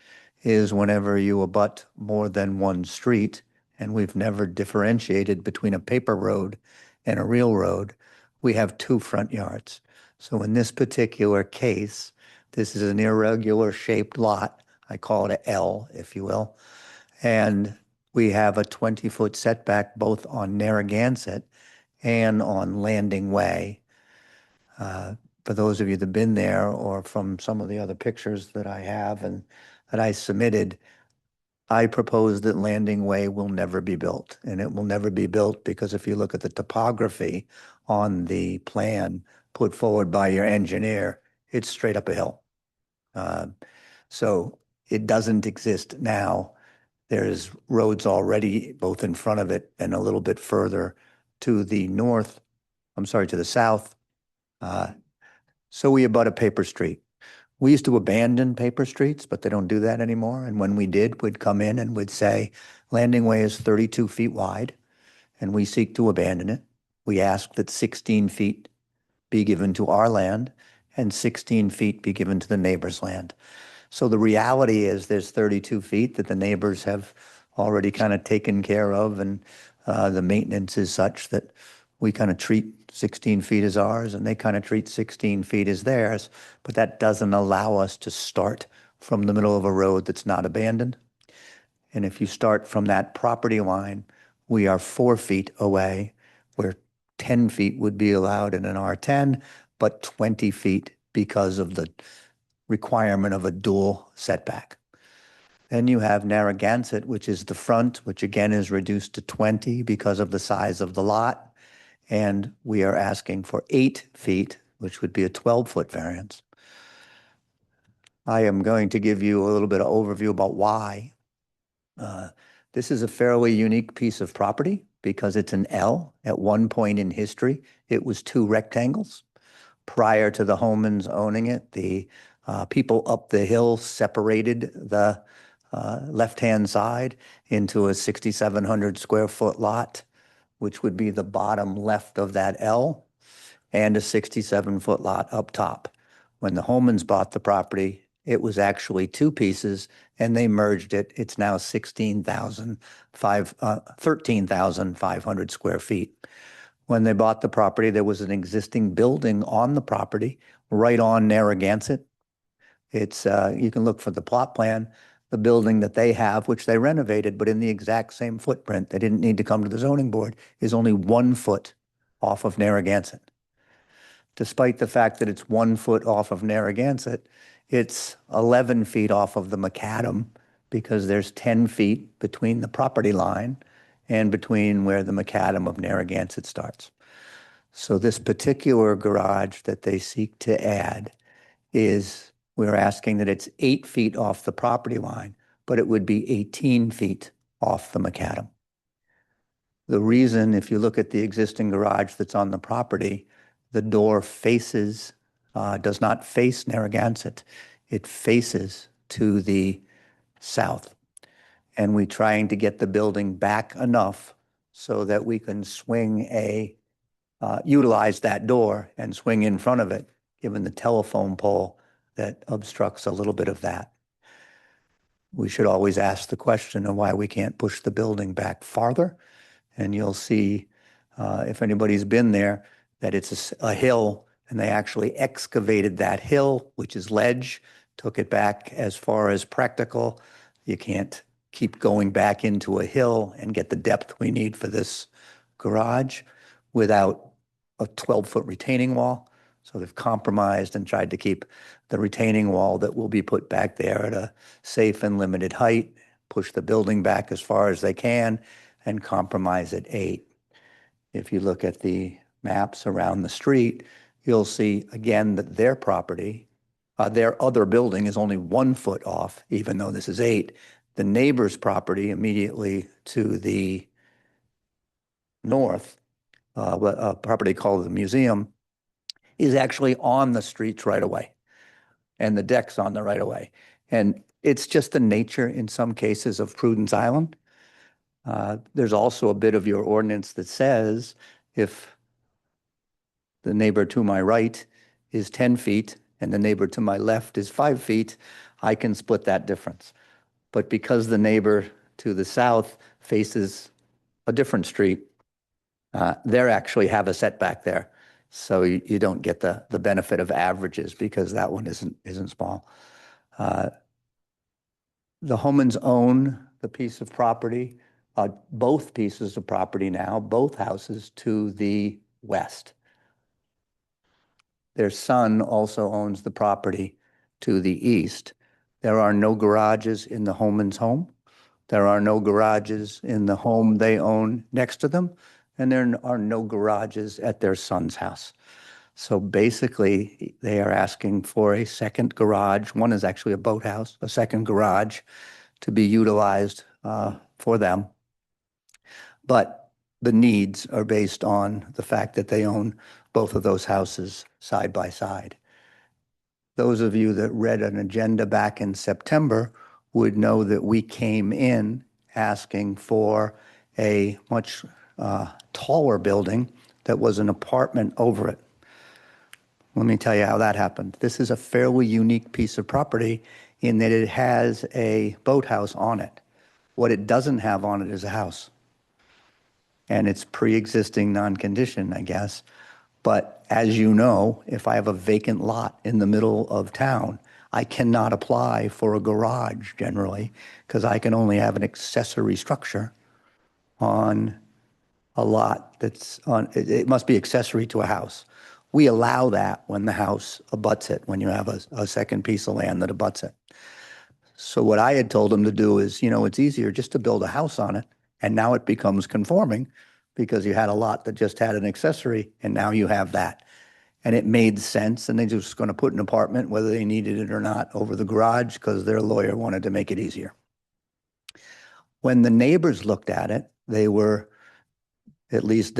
is whenever you abut more than one street, and we've never differentiated between a paper road and a real road, we have two front yards. So in this particular case, this is an irregular shaped lot. I call it a L, if you will. And we have a 20-foot setback both on Narragansett and on Landing Way. For those of you that have been there or from some of the other pictures that I have and that I submitted, I propose that Landing Way will never be built. And it will never be built because if you look at the topography on the plan put forward by your engineer, it's straight up a hill. So it doesn't exist now. There's roads already both in front of it and a little bit further to the north, to the south. So we abut a paper street. We used to abandon paper streets, but they don't do that anymore. And when we did, we'd come in and we'd say, Landing Way is 32 feet wide, and we seek to abandon it. We ask that 16 feet be given to our land and 16 feet be given to the neighbor's land. So the reality is there's 32 feet that the neighbors have already kind of taken care of, and the maintenance is such that we kind of treat 16 feet as ours and they kind of treat 16 feet as theirs, but that doesn't allow us to start from the middle of a road that's not abandoned. And if you start from that property line, we are 4 feet away, where 10 feet would be allowed in an R10, but 20 feet because of the requirement of a dual setback. Then you have Narragansett, which is the front, which again is reduced to 20 because of the size of the lot. And we are asking for 8 feet, which would be a 12-foot variance. I am going to give you a little bit of overview about why. This is a fairly unique piece of property because it's an L. At one point in history, it was 2 rectangles. Prior to the Homans owning it, the people up the hill separated the left-hand side into a 6,700 square foot lot, which would be the bottom left of that L, and a 67-foot lot up top. When the Homans bought the property, it was actually two pieces and they merged it. It's now 13,500 square feet. When they bought the property, there was an existing building on the property right on Narragansett. It's, you can look for the plot plan, the building that they have, which they renovated, but in the exact same footprint. They didn't need to come to the zoning board, is only 1 foot off of Narragansett. Despite the fact that it's 1 foot off of Narragansett, it's 11 feet off of the macadam because there's 10 feet between the property line and between where the macadam of Narragansett starts. So this particular garage that they seek to add is, we're asking that it's 8 feet off the property line, but it would be 18 feet off the macadam. The reason, if you look at the existing garage that's on the property, the door faces, does not face Narragansett. It faces to the south. And we're trying to get the building back enough so that we can utilize that door and swing in front of it, given the telephone pole that obstructs a little bit of that. We should always ask the question of why we can't push the building back farther. And you'll see, if anybody's been there, that it's a hill, and they actually excavated that hill, which is ledge, took it back as far as practical. You can't keep going back into a hill and get the depth we need for this garage without a 12-foot retaining wall. So they've compromised and tried to keep the retaining wall that will be put back there at a safe and limited height, push the building back as far as they can, and compromise at 8. If you look at the maps around the street, you'll see again that their property, their other building is only 1 foot off, even though this is 8. The neighbor's property immediately to the north, a property called the Museum, is actually on the streets right away, and the deck's on the right away. And it's just the nature in some cases of Prudence Island. There's also a bit of your ordinance that says if the neighbor to my right is 10 feet and the neighbor to my left is 5 feet, I can split that difference. But because the neighbor to the south faces a different street, they actually have a setback there. So you don't get the benefit of averages because that one isn't small. The Homans own the piece of property, both pieces of property now, both houses to the west. Their son also owns the property to the east. There are no garages in the Homans' home. There are no garages in the home they own next to them. And there are no garages at their son's house. So basically, they are asking for a second garage. One is actually a boathouse, a second garage to be utilized for them. But the needs are based on the fact that they own both of those houses side by side. Those of you that read an agenda back in September would know that we came in asking for a much taller building that was an apartment over it. Let me tell you how that happened. This is a fairly unique piece of property in that it has a boathouse on it. What it doesn't have on it is a house. And it's pre-existing non-condition, I guess. But as you know, if I have a vacant lot in the middle of town, I cannot apply for a garage generally because I can only have an accessory structure on a lot that's on, it must be accessory to a house. We allow that when the house abuts it, when you have a second piece of land that abuts it. So what I had told them to do is, it's easier just to build a house on it, and now it becomes conforming because you had a lot that just had an accessory, and now you have that. And it made sense, and they're just going to put an apartment, whether they needed it or not, over the garage because their lawyer wanted to make it easier. When the neighbors looked at it, they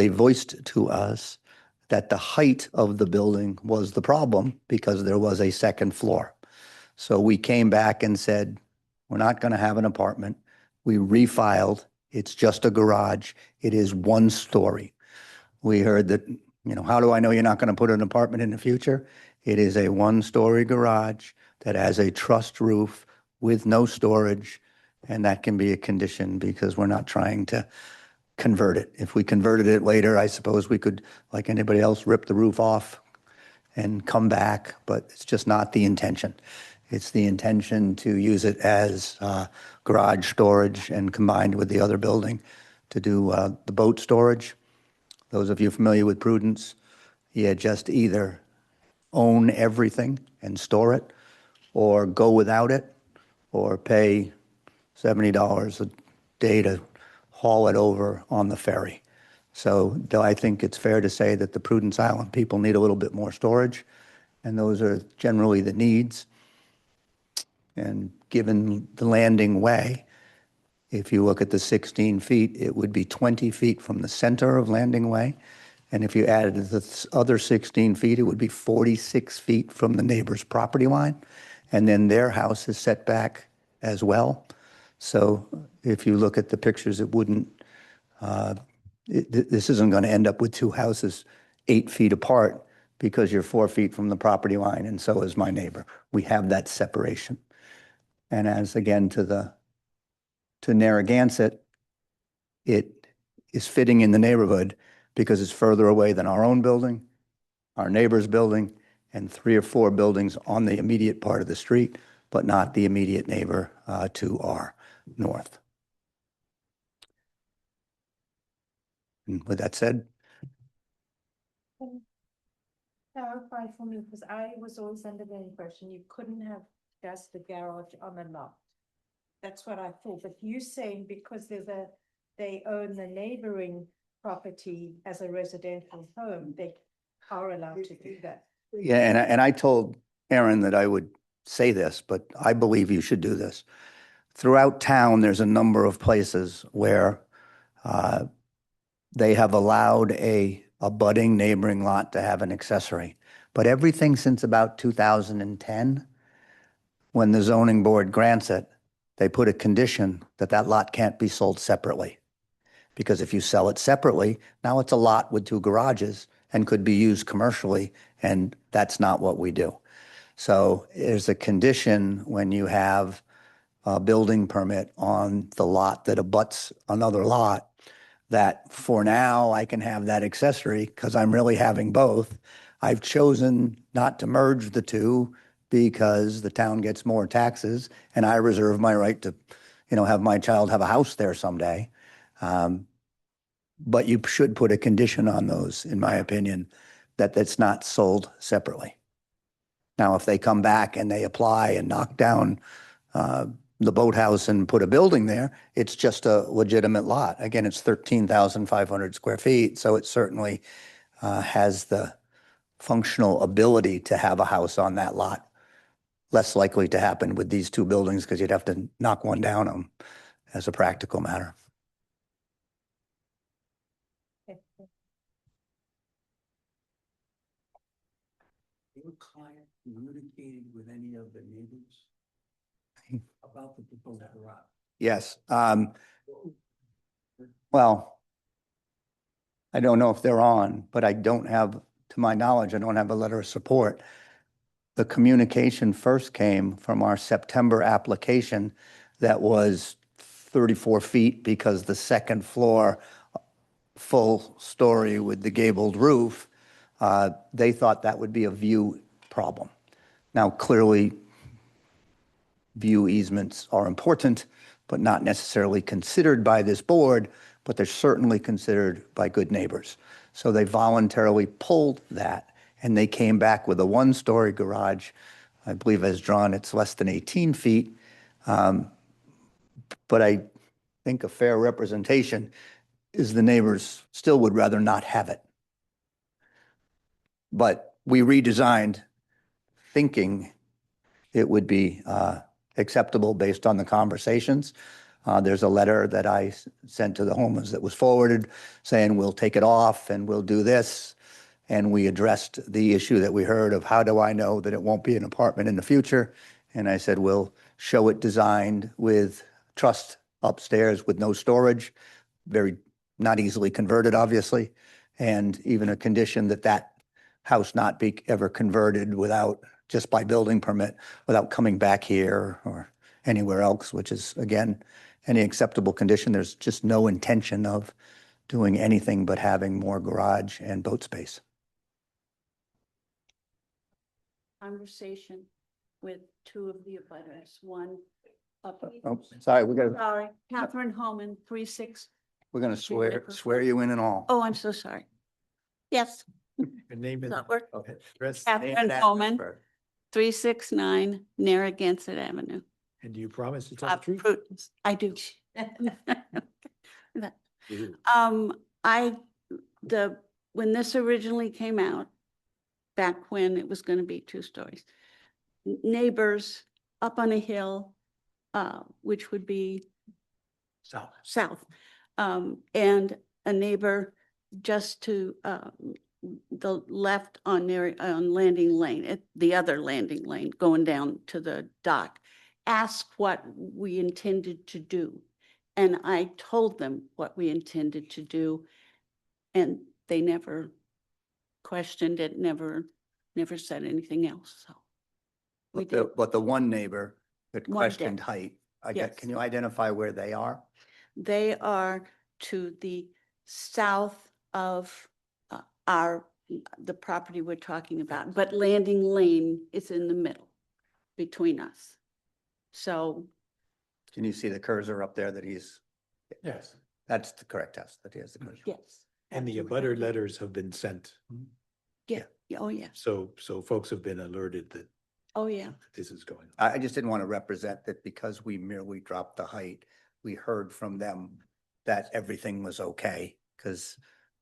voiced to us that the height of the building was the problem because there was a second floor. So we came back and said, we're not going to have an apartment. We refiled. It's just a garage. It is 1 story. We heard that You know, how do I know you're not going to put an apartment in the future? It is a one-story garage that has a trussed roof with no storage, and that can be a condition because we're not trying to convert it. If we converted it later, I suppose we could, like anybody else, rip the roof off and come back, but it's just not the intention. It's the intention to use it as garage storage and combined with the other building to do the boat storage. Those of you familiar with Prudence, you just either own everything and store it, or go without it, or pay $70 a day to haul it over on the ferry. So though I think it's fair to say that the Prudence Island people need a little bit more storage, and those are generally the needs. And given the landing way, if you look at the 16 feet, it would be 20 feet from the center of landing way. And if you added the other 16 feet, it would be 46 feet from the neighbor's property line. And then their house is set back as well. So if you look at the pictures, it wouldn't, this isn't going to end up with two houses 8 feet apart because you're 4 feet from the property line, and so is my neighbor. We have that separation. And as again to Narragansett, it is fitting in the neighborhood because it's further away than our own building, our neighbor's building, and 3 or 4 buildings on the immediate part of the street, but not the immediate neighbor to our north. And with that said, Clarify for me, because I was always under the impression you couldn't have just the garage on a lot. That's what I thought, but you saying because they own the neighboring property as a residential home, they are allowed to do that. yeah, and I told Aaron that I would say this, but I believe you should do this. Throughout town, there's a number of places where they have allowed a budding neighboring lot to have an accessory. But everything since about 2010, when the zoning board grants it, they put a condition that that lot can't be sold separately. Because if you sell it separately, now it's a lot with 2 garages and could be used commercially, and that's not what we do. So there's a condition when you have a building permit on the lot that abuts another lot, that for now I can have that accessory because I'm really having both. I've chosen not to merge the two because the town gets more taxes and I reserve my right to, have my child have a house there someday. But you should put a condition on those, in my opinion, that that's not sold separately. Now, if they come back and they apply and knock down the boathouse and put a building there, it's just a legitimate lot. Again, it's 13,500 square feet, so it certainly has the functional ability to have a house on that lot. Less likely to happen with these 2 buildings because you'd have to knock one down as a practical matter. Your client communicated with any of the neighbors about the proposed garage? Yes. Well, I don't know if they're on, but I don't have, to my knowledge, I don't have a letter of support. The communication first came from our September application that was 34 feet because the second floor, full story with the gabled roof, they thought that would be a view problem. Now, clearly, view easements are important, but not necessarily considered by this board, but they're certainly considered by good neighbors. So they voluntarily pulled that, and they came back with a 1-story garage. I believe as drawn, it's less than 18 feet. But I think a fair representation is the neighbors still would rather not have it. But we redesigned thinking it would be acceptable based on the conversations. There's a letter that I sent to the Homans that was forwarded saying we'll take it off and we'll do this. And we addressed the issue that we heard of how do I know that it won't be an apartment in the future? And I said, we'll show it designed with truss upstairs with no storage, very not easily converted, obviously. And even a condition that that house not be ever converted without, just by building permit, without coming back here or anywhere else, which is, again, any acceptable condition. There's just no intention of doing anything but having more garage and boat space. Conversation with two of the abutters, one up. Oh, sorry, Sorry, Catherine Homan, 36. we're gonna swear you in and all. Oh, I'm so sorry. Yes, Your name does is. that work? Okay. Address, Name Catherine and address Homan, first. 369 Narragansett Avenue. and do you promise to tell the truth? Prudence, I do. You. When this originally came out, back when it was going to be 2 stories, neighbors up on a hill, which would be south, and a neighbor just to the left on Landing Lane, the other landing lane going down to the dock, asked what we intended to do. And I told them what we intended to do, and they never questioned it, never said anything else, so. We did. But the one neighbor that One did. questioned height, Yes. can you identify where they are? They are to the south of the property we're talking about, but Landing Lane is in the middle between us. So, Can you see the cursor up there that he's, Yes. that's the correct house that he has the cursor. yes. And the absolutely. abutter letters have been sent. Yeah, oh, yeah, So folks have been alerted that oh, yeah. this is going on. I just didn't want to represent that because we merely dropped the height, we heard from them that everything was okay. Because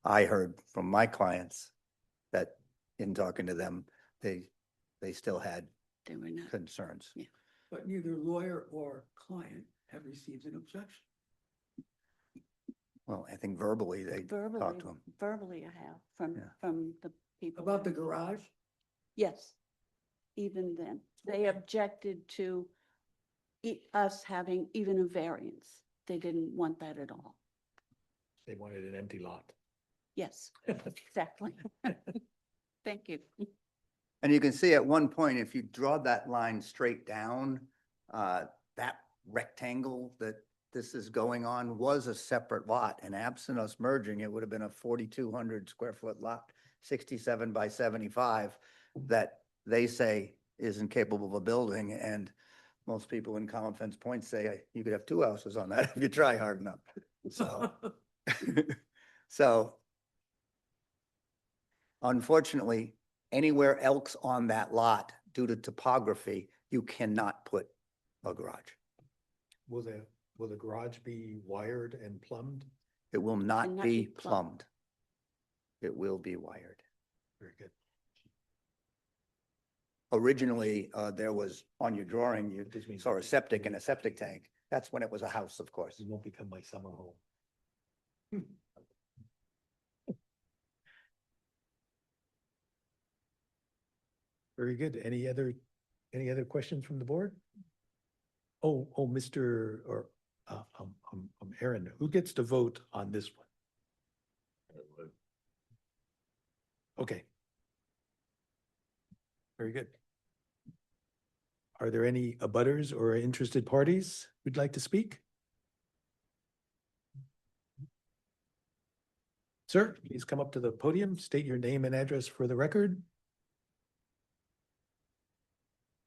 I heard from my clients that in talking to them, they still had They were not. concerns. Yeah. But neither lawyer or client have received an objection. Well, I think verbally they talked to him. Verbally I have Yeah. from the people. About the garage? Yes, even then. They objected to us having even a variance. They didn't want that at all. They wanted an empty lot. Yes, exactly. Thank you. And you can see at one point, if you draw that line straight down, that rectangle that this is going on was a separate lot. And absent us merging, it would have been a 4,200 square foot lot, 67 by 75, that they say isn't capable of a building. And most people in Common Fence Point say you could have 2 houses on that if you try hard enough. So, so unfortunately, anywhere else on that lot, due to topography, you cannot put a garage. Will the garage be wired and plumbed? It will not Cannot be be plumbed. plumbed. It will be wired. Very good. Originally, there was, on your drawing, you This means- saw a septic and a septic tank. That's when it was a house, of course. It won't become my summer home. Very good. Any other questions from the board? Mr. or, Aaron, who gets to vote on this one? Okay. Very good. Are there any abutters or interested parties who'd like to speak? Sir, please come up to the podium, state your name and address for the record.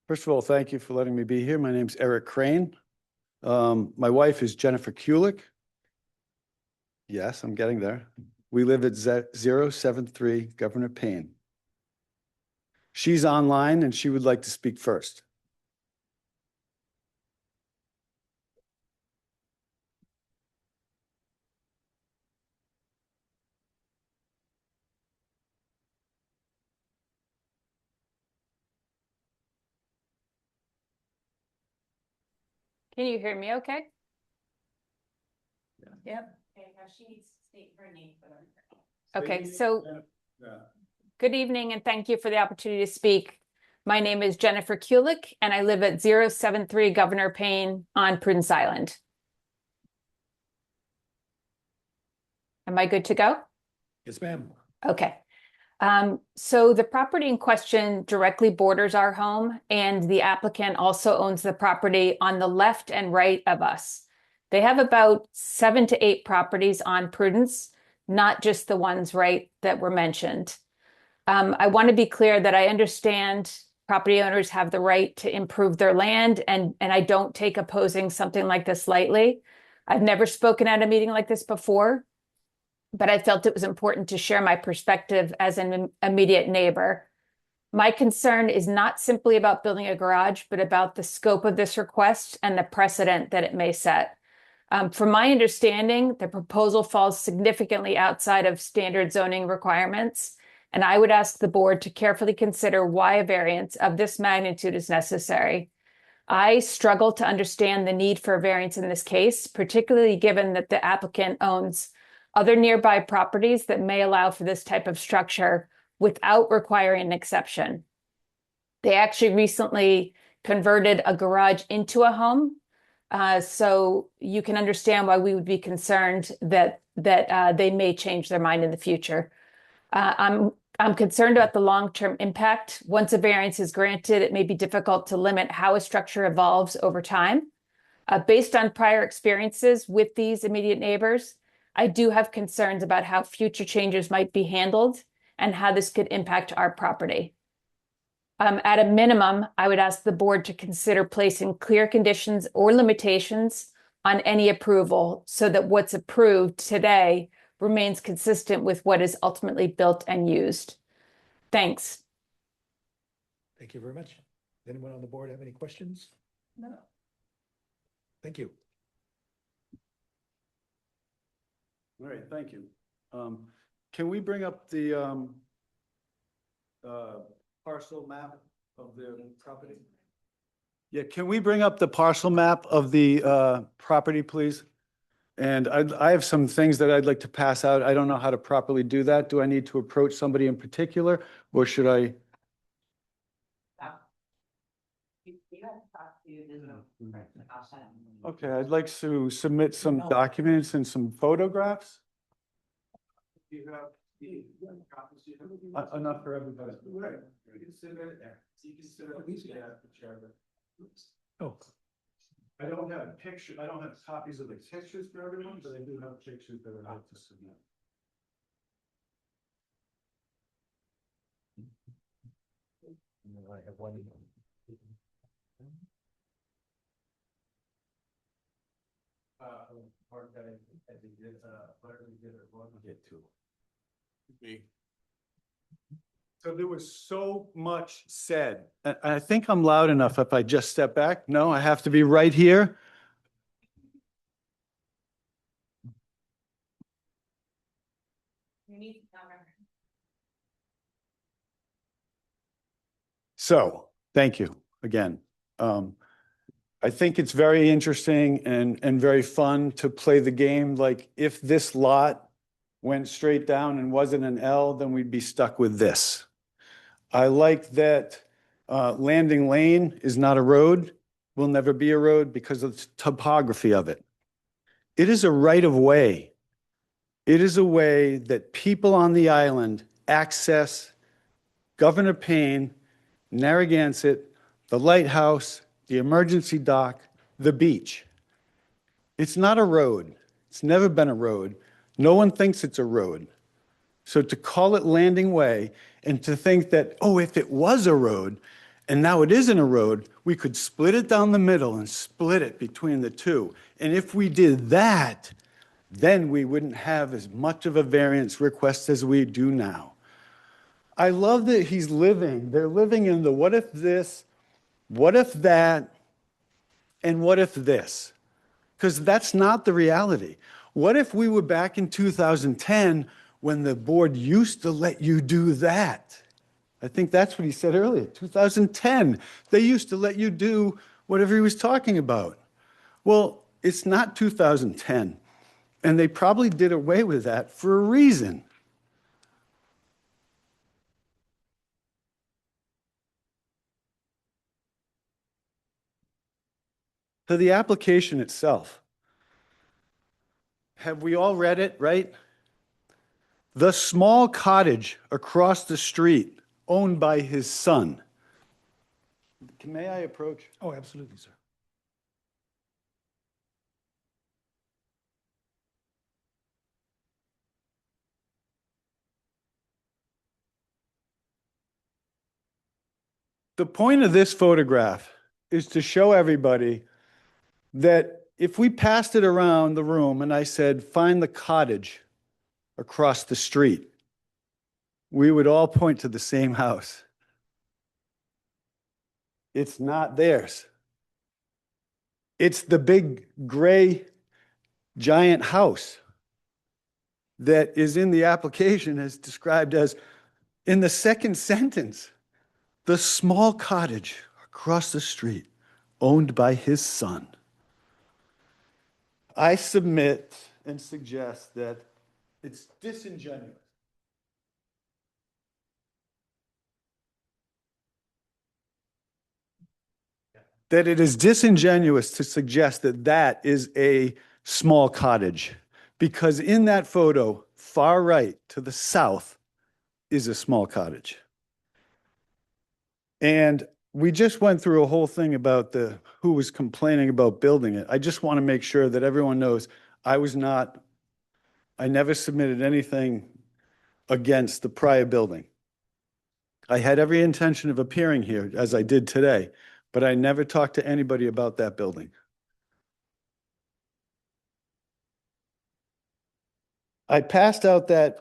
First of all, thank you for letting me be here. My name's Eric Crane. My wife is Jennifer Kulik. Yes, I'm getting there. We live at 073 Governor Payne. She's online and she would like to speak first. Can you hear me okay? Yep. Okay, now she needs to state her name. Okay, so good evening and thank you for the opportunity to speak. My name is Jennifer Kulik and I live at 073 Governor Payne on Prudence Island. Am I good to go? Yes, ma'am. Okay. So the property in question directly borders our home, and the applicant also owns the property on the left and right of us. They have about 7 to 8 properties on Prudence, not just the ones right that were mentioned. I want to be clear that I understand property owners have the right to improve their land, and I don't take opposing something like this lightly. I've never spoken at a meeting like this before, but I felt it was important to share my perspective as an immediate neighbor. My concern is not simply about building a garage, but about the scope of this request and the precedent that it may set. From my understanding, the proposal falls significantly outside of standard zoning requirements, and I would ask the board to carefully consider why a variance of this magnitude is necessary. I struggle to understand the need for a variance in this case, particularly given that the applicant owns other nearby properties that may allow for this type of structure without requiring an exception. They actually recently converted a garage into a home. So you can understand why we would be concerned that they may change their mind in the future. I'm concerned about the long-term impact. Once a variance is granted, it may be difficult to limit how a structure evolves over time. Based on prior experiences with these immediate neighbors, I do have concerns about how future changes might be handled and how this could impact our property. At a minimum, I would ask the board to consider placing clear conditions or limitations on any approval so that what's approved today remains consistent with what is ultimately built and used. Thanks. Thank you very much. Anyone on the board have any questions? No. Thank you. All right, thank you. Can we bring up the parcel map of the property? Yeah, can we bring up the parcel map of the property, please? And I have some things that I'd like to pass out. I don't know how to properly do that. Do I need to approach somebody in particular, or should I? Okay, I'd like to submit some documents and some photographs. Enough for everybody. Oh, I don't have pictures, I don't have copies of the pictures for everyone, but I do have pictures that I'd like to submit. I have one. Get to. So there was so much said. I think I'm loud enough if I just step back. No, I have to be right here. So, thank you again. I think it's very interesting and very fun to play the game. Like, if this lot went straight down and wasn't an L, then we'd be stuck with this. I like that Landing Lane is not a road, will never be a road because of the topography of it. It is a right of way. It is a way that people on the island access Governor Payne, Narragansett, the lighthouse, the emergency dock, the beach. It's not a road. It's never been a road. No one thinks it's a road. So to call it Landing Way and to think that, oh, if it was a road and now it isn't a road, we could split it down the middle and split it between the two. And if we did that, then we wouldn't have as much of a variance request as we do now. I love that they're living in the what if this, what if that, and what if this? Because that's not the reality. What if we were back in 2010 when the board used to let you do that? I think that's what he said earlier, 2010. They used to let you do whatever he was talking about. Well, it's not 2010, and they probably did away with that for a reason. To the application itself. Have we all read it, right? the small cottage across the street owned by his son. May I approach? Oh, absolutely, sir. The point of this photograph is to show everybody that if we passed it around the room and I said, find the cottage across the street, we would all point to the same house. It's not theirs. It's the big gray giant house that is in the application as described as, in the second sentence, the small cottage across the street owned by his son. I submit and suggest that it's disingenuous. That it is disingenuous to suggest that that is a small cottage, because in that photo, far right to the south is a small cottage. And we just went through a whole thing about who was complaining about building it. I just want to make sure that everyone knows I never submitted anything against the prior building. I had every intention of appearing here as I did today, but I never talked to anybody about that building. I passed out that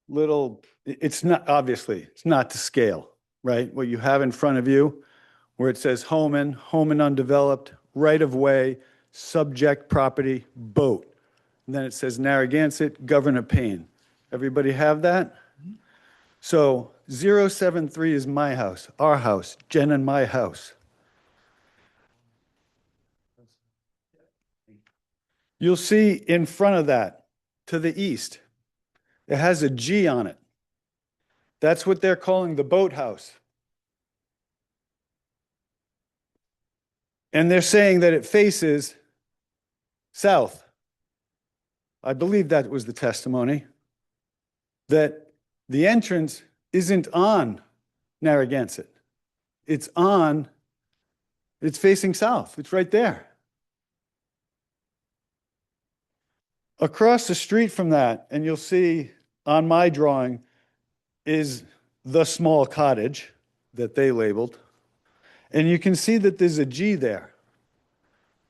little, it's not, obviously, it's not to scale, right? What you have in front of you, where it says Homan, Homan undeveloped, right of way, subject property, boat. And then it says Narragansett, Governor Payne. Everybody have that? So 073 is my house, our house, Jen and my house. You'll see in front of that, to the east, it has a G on it. That's what they're calling the boathouse. And they're saying that it faces south. I believe that was the testimony, that the entrance isn't on Narragansett. It's facing south. It's right there. Across the street from that, and you'll see on my drawing, is the small cottage that they labeled. And you can see that there's a G there.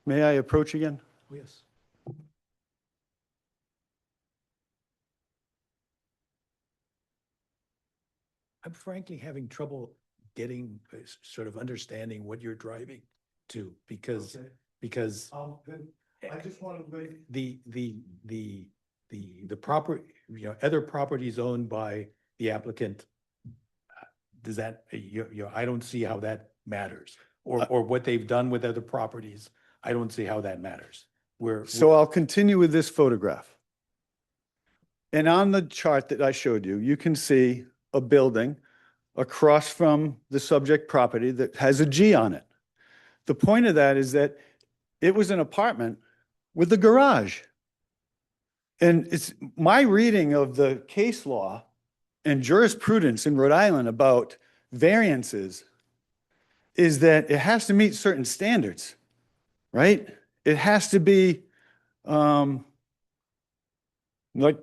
May I approach again? Oh, yes. I'm frankly having trouble getting, sort of understanding what you're driving to, because, Okay. because Then I just want to make. the proper, other properties owned by the applicant, does that, I don't see how that matters. Or what they've done with other properties, I don't see how that matters. So I'll continue with this photograph. And on the chart that I showed you, you can see a building across from the subject property that has a G on it. The point of that is that it was an apartment with a garage. And it's my reading of the case law and jurisprudence in Rhode Island about variances is that it has to meet certain standards, right? It has to be like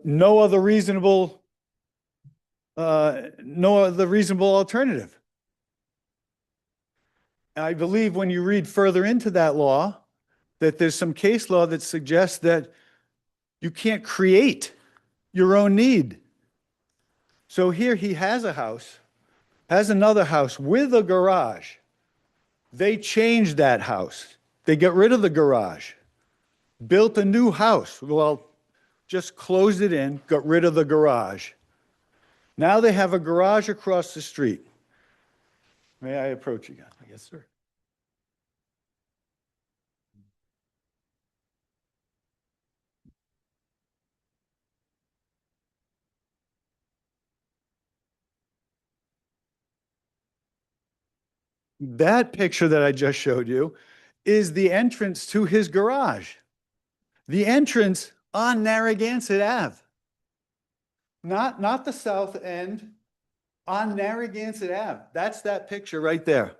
no other reasonable alternative. I believe when you read further into that law, that there's some case law that suggests that you can't create your own need. So here he has a house, has another house with a garage. They changed that house. They got rid of the garage, built a new house. Well, just closed it in, got rid of the garage. Now they have a garage across the street. May I approach again? Yes, sir. That picture that I just showed you is the entrance to his garage. The entrance on Narragansett Ave. Not the south end, on Narragansett Ave. That's that picture right there.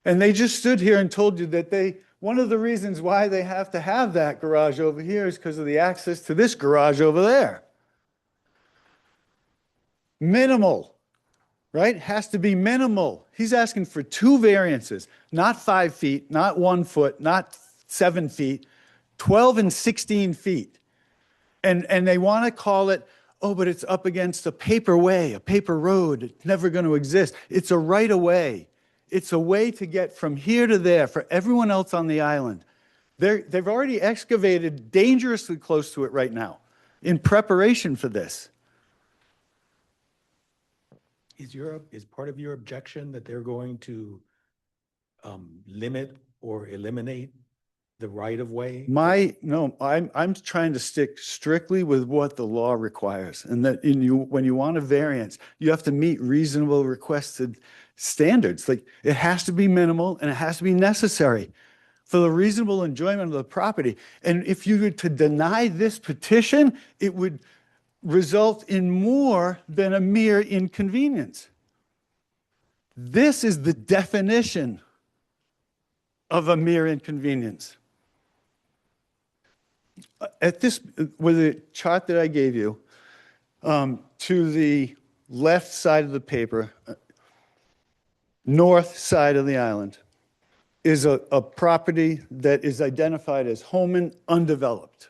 And they just stood here and told you that one of the reasons why they have to have that garage over here is because of the access to this garage over there. Minimal, right? Has to be minimal. He's asking for 2 variances, not 5 feet, not 1 foot, not 7 feet, 12 and 16 feet. And they want to call it, oh, but it's up against a paper way, a paper road. It's never going to exist. It's a right of way. It's a way to get from here to there for everyone else on the island. They've already excavated dangerously close to it right now in preparation for this. Is part of your objection that they're going to limit or eliminate the right of way? No, I'm trying to stick strictly with what the law requires. And that when you want a variance, you have to meet reasonable requested standards. Like, it has to be minimal and it has to be necessary for the reasonable enjoyment of the property. And if you were to deny this petition, it would result in more than a mere inconvenience. This is the definition of a mere inconvenience. With the chart that I gave you, to the left side of the paper, north side of the island, is a property that is identified as Homan undeveloped.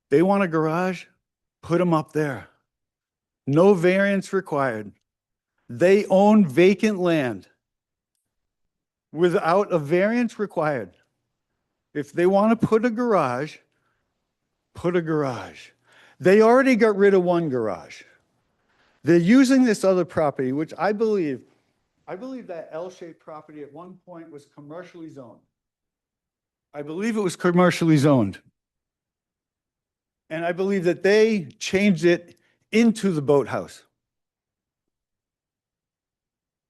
They want a garage, put them up there. No variance required. They own vacant land without a variance required. If they want to put a garage, put a garage. They already got rid of one garage. They're using this other property, which I believe that L-shaped property at one point was commercially zoned. I believe it was commercially zoned. And I believe that they changed it into the boathouse.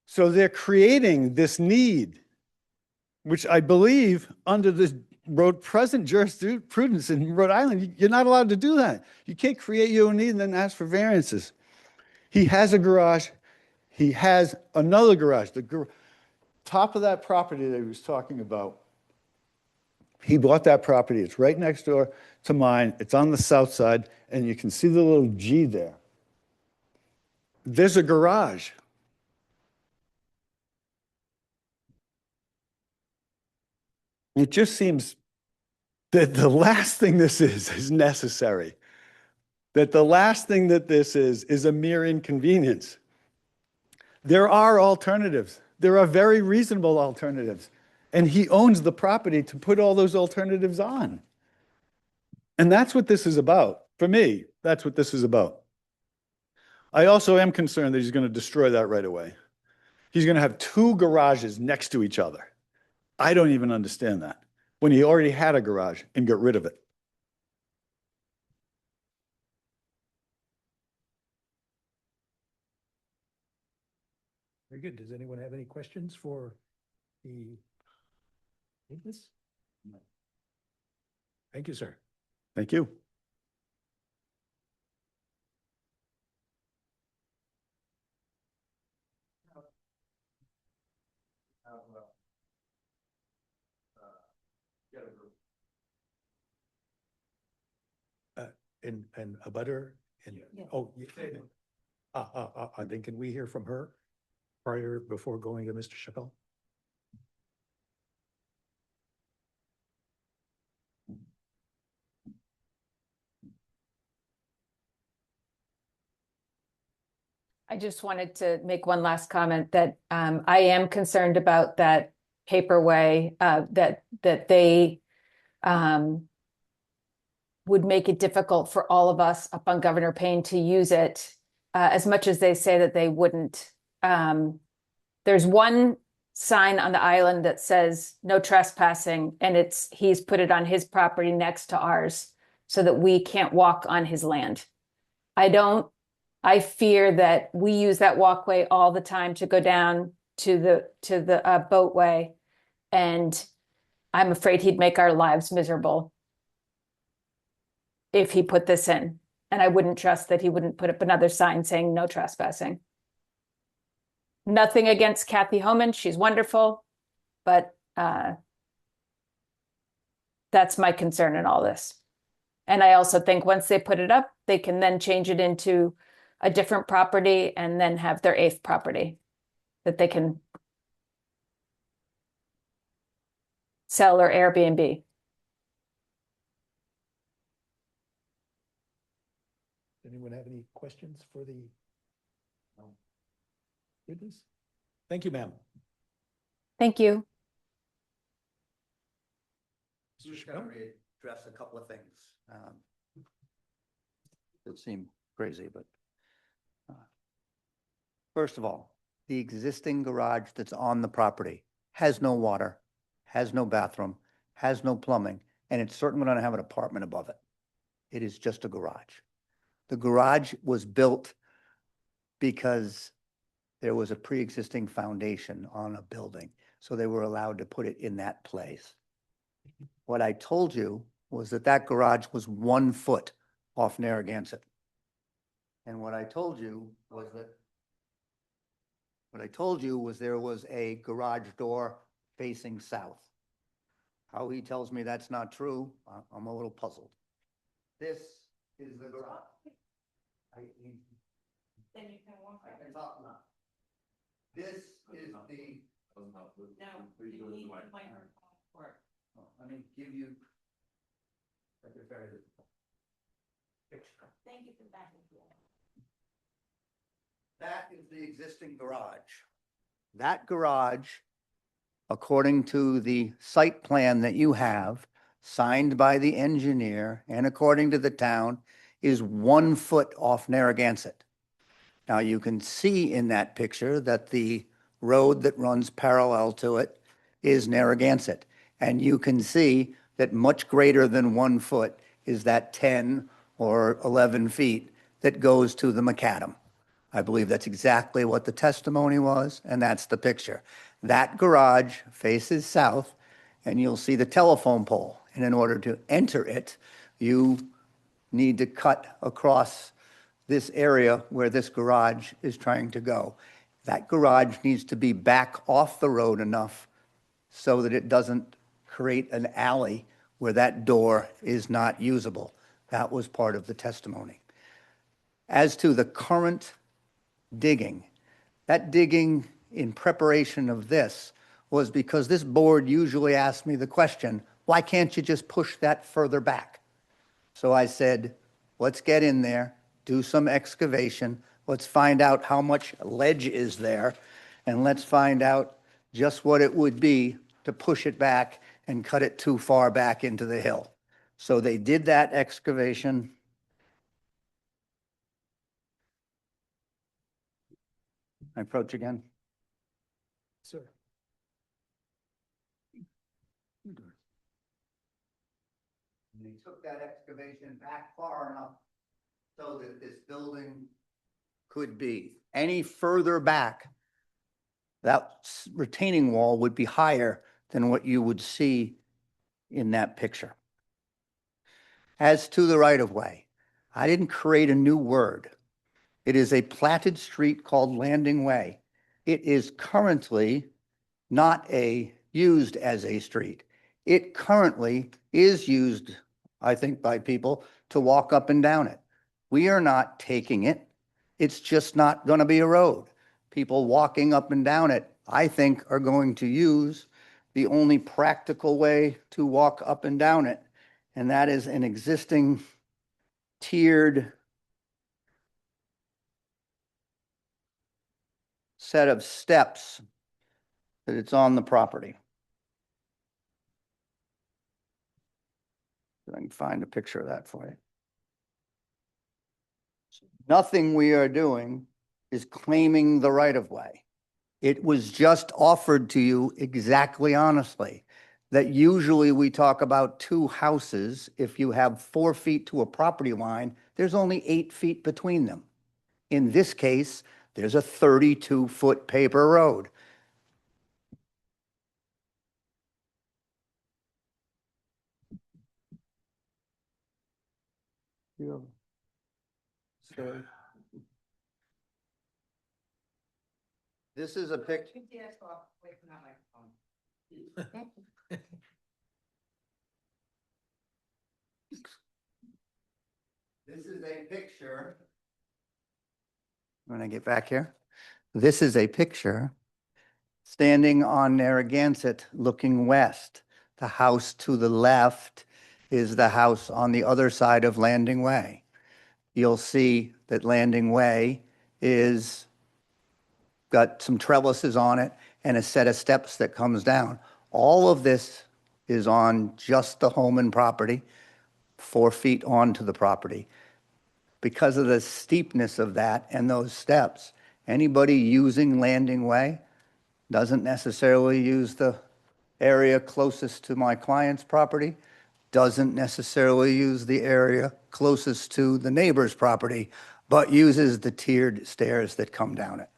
So they're creating this need, which I believe under this present jurisprudence in Rhode Island, you're not allowed to do that. You can't create your own need and then ask for variances. He has a garage. He has another garage. The top of that property that he was talking about, he bought that property. It's right next door to mine. It's on the south side, and you can see the little G there. There's a garage. It just seems that the last thing this is necessary. That the last thing that this is a mere inconvenience. There are alternatives. There are very reasonable alternatives. And he owns the property to put all those alternatives on. And that's what this is about. For me, that's what this is about. I also am concerned that he's going to destroy that right away. He's going to have 2 garages next to each other. I don't even understand that, when he already had a garage and got rid of it. Very good. Does anyone have any questions for the witness? Thank you, sir. Thank you. And a butter and, Yeah. oh, then can we hear from her before going to Mr. Chappell? I just wanted to make one last comment that I am concerned about that paperway, that they would make it difficult for all of us up on Governor Payne to use it, as much as they say that they wouldn't. There's one sign on the island that says no trespassing, and he's put it on his property next to ours so that we can't walk on his land. I fear that we use that walkway all the time to go down to the boatway, and I'm afraid he'd make our lives miserable if he put this in. And I wouldn't trust that he wouldn't put up another sign saying no trespassing. Nothing against Kathy Homan, she's wonderful, but that's my concern in all this. And I also think once they put it up, they can then change it into a different property and then have their 8th property that they can sell or Airbnb. Anyone have any questions for the witness? Thank you, ma'am. Thank you. Just gonna address a couple of things. That seem crazy, but first of all, the existing garage that's on the property has no water, has no bathroom, has no plumbing, and it's certainly going to have an apartment above it. It is just a garage. The garage was built because there was a pre-existing foundation on a building, so they were allowed to put it in that place. What I told you was that that garage was 1 foot off Narragansett. And what I told you was there was a garage door facing south. How he tells me that's not true, I'm a little puzzled. This is the garage. Then you can walk. I can talk now. This is the. No, you need the microphone for it. Let me give you. Thank you for that. That is the existing garage. That garage, according to the site plan that you have, signed by the engineer and according to the town, is 1 foot off Narragansett. Now you can see in that picture that the road that runs parallel to it is Narragansett. And you can see that much greater than 1 foot is that 10 or 11 feet that goes to the macadam. I believe that's exactly what the testimony was, and that's the picture. That garage faces south, and you'll see the telephone pole. And in order to enter it, you need to cut across this area where this garage is trying to go. That garage needs to be back off the road enough so that it doesn't create an alley where that door is not usable. That was part of the testimony. As to the current digging, that digging in preparation of this was because this board usually asks me the question, why can't you just push that further back? So I said, let's get in there, do some excavation, let's find out how much ledge is there, and let's find out just what it would be to push it back and cut it too far back into the hill. So they did that excavation. I approach again. Sir. And they took that excavation back far enough so that this building could be. Any further back, that retaining wall would be higher than what you would see in that picture. As to the right-of-way, I didn't create a new word. It is a platted street called Landing Way. It is currently not used as a street. It currently is used, I think, by people to walk up and down it. We are not taking it. It's just not going to be a road. People walking up and down it, I think, are going to use the only practical way to walk up and down it, and that is an existing tiered set of steps that it's on the property. I can find a picture of that for you. Nothing we are doing is claiming the right-of-way. It was just offered to you exactly honestly, that usually we talk about 2 houses. If you have 4 feet to a property line, there's only 8 feet between them. In this case, there's a 32-foot paper road. You have a story? This is a picture. This is a picture. When I get back here, this is a picture standing on Narragansett looking west. The house to the left is the house on the other side of Landing Way. You'll see that Landing Way is got some trellises on it and a set of steps that comes down. All of this is on just the Homan property, 4 feet onto the property. Because of the steepness of that and those steps, anybody using Landing Way doesn't necessarily use the area closest to my client's property, doesn't necessarily use the area closest to the neighbor's property, but uses the tiered stairs that come down it.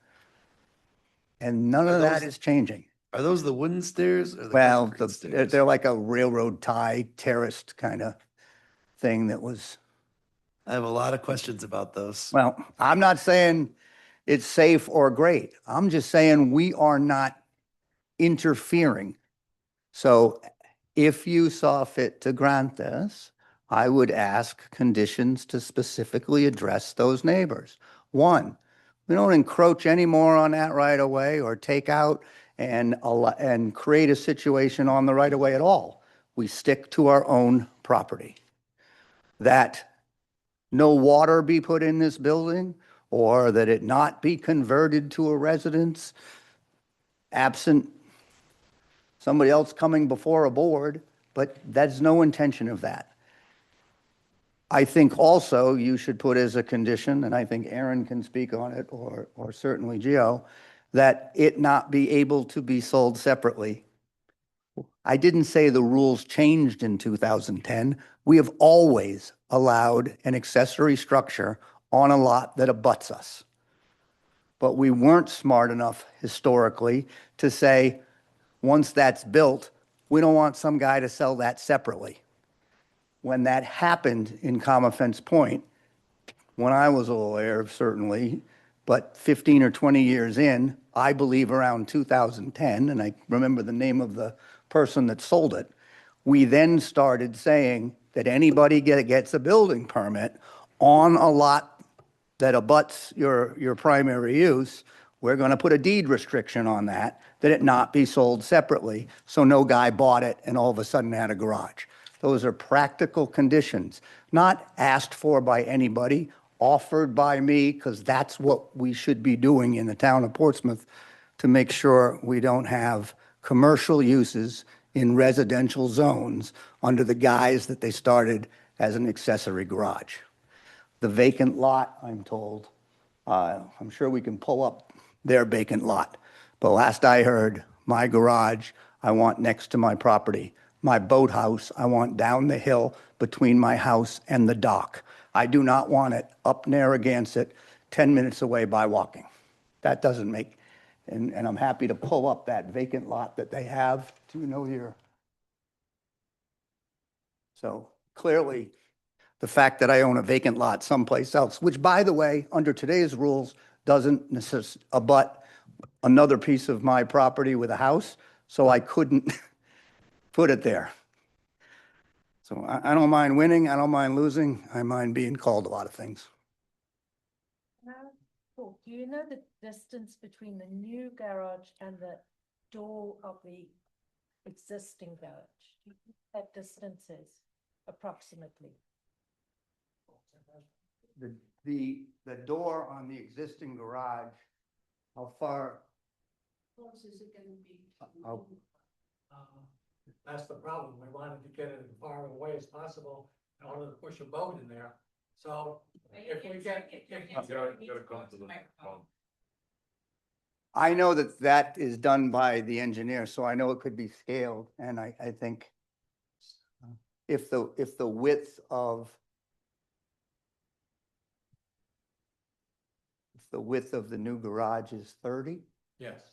And none of that is changing. Are those the wooden stairs or the Well, concrete they're stairs? like a railroad tie terraced kind of thing that was, I have a lot of questions about those. well, I'm not saying it's safe or great. I'm just saying we are not interfering. So if you saw fit to grant this, I would ask conditions to specifically address those neighbors. One, we don't encroach any more on that right of way or take out and create a situation on the right of way at all. We stick to our own property. That no water be put in this building or that it not be converted to a residence absent somebody else coming before a board, but that's no intention of that. I think also you should put as a condition, and I think Aaron can speak on it, or certainly Gio, that it not be able to be sold separately. I didn't say the rules changed in 2010. We have always allowed an accessory structure on a lot that abuts us. But we weren't smart enough historically to say, once that's built, we don't want some guy to sell that separately. When that happened in Common Fence Point, when I was a lawyer, certainly, but 15 or 20 years in, I believe around 2010, and I remember the name of the person that sold it, we then started saying that anybody gets a building permit on a lot that abuts your primary use, we're going to put a deed restriction on that it not be sold separately, so no guy bought it and all of a sudden had a garage. Those are practical conditions, not asked for by anybody, offered by me, because that's what we should be doing in the town of Portsmouth to make sure we don't have commercial uses in residential zones under the guise that they started as an accessory garage. The vacant lot, I'm told, I'm sure we can pull up their vacant lot. But last I heard, my garage, I want next to my property. My boathouse, I want down the hill between my house and the dock. I do not want it up Narragansett, 10 minutes away by walking. That doesn't make, and I'm happy to pull up that vacant lot that they have. Do you know your? So clearly, the fact that I own a vacant lot someplace else, which by the way, under today's rules, doesn't abut another piece of my property with a house, so I couldn't put it there. So I don't mind winning, I don't mind losing, I mind being called a lot of things. Paul, do you know the distance between the new garage and the door of the existing garage? Do you know what that distance is approximately? The door on the existing garage, how far? Close is it gonna be? That's the problem. We wanted to get it as far away as possible in order to push a boat in there. So if we get. I know that is done by the engineer, so I know it could be scaled, and I think if the width of the new garage is 30, Yes.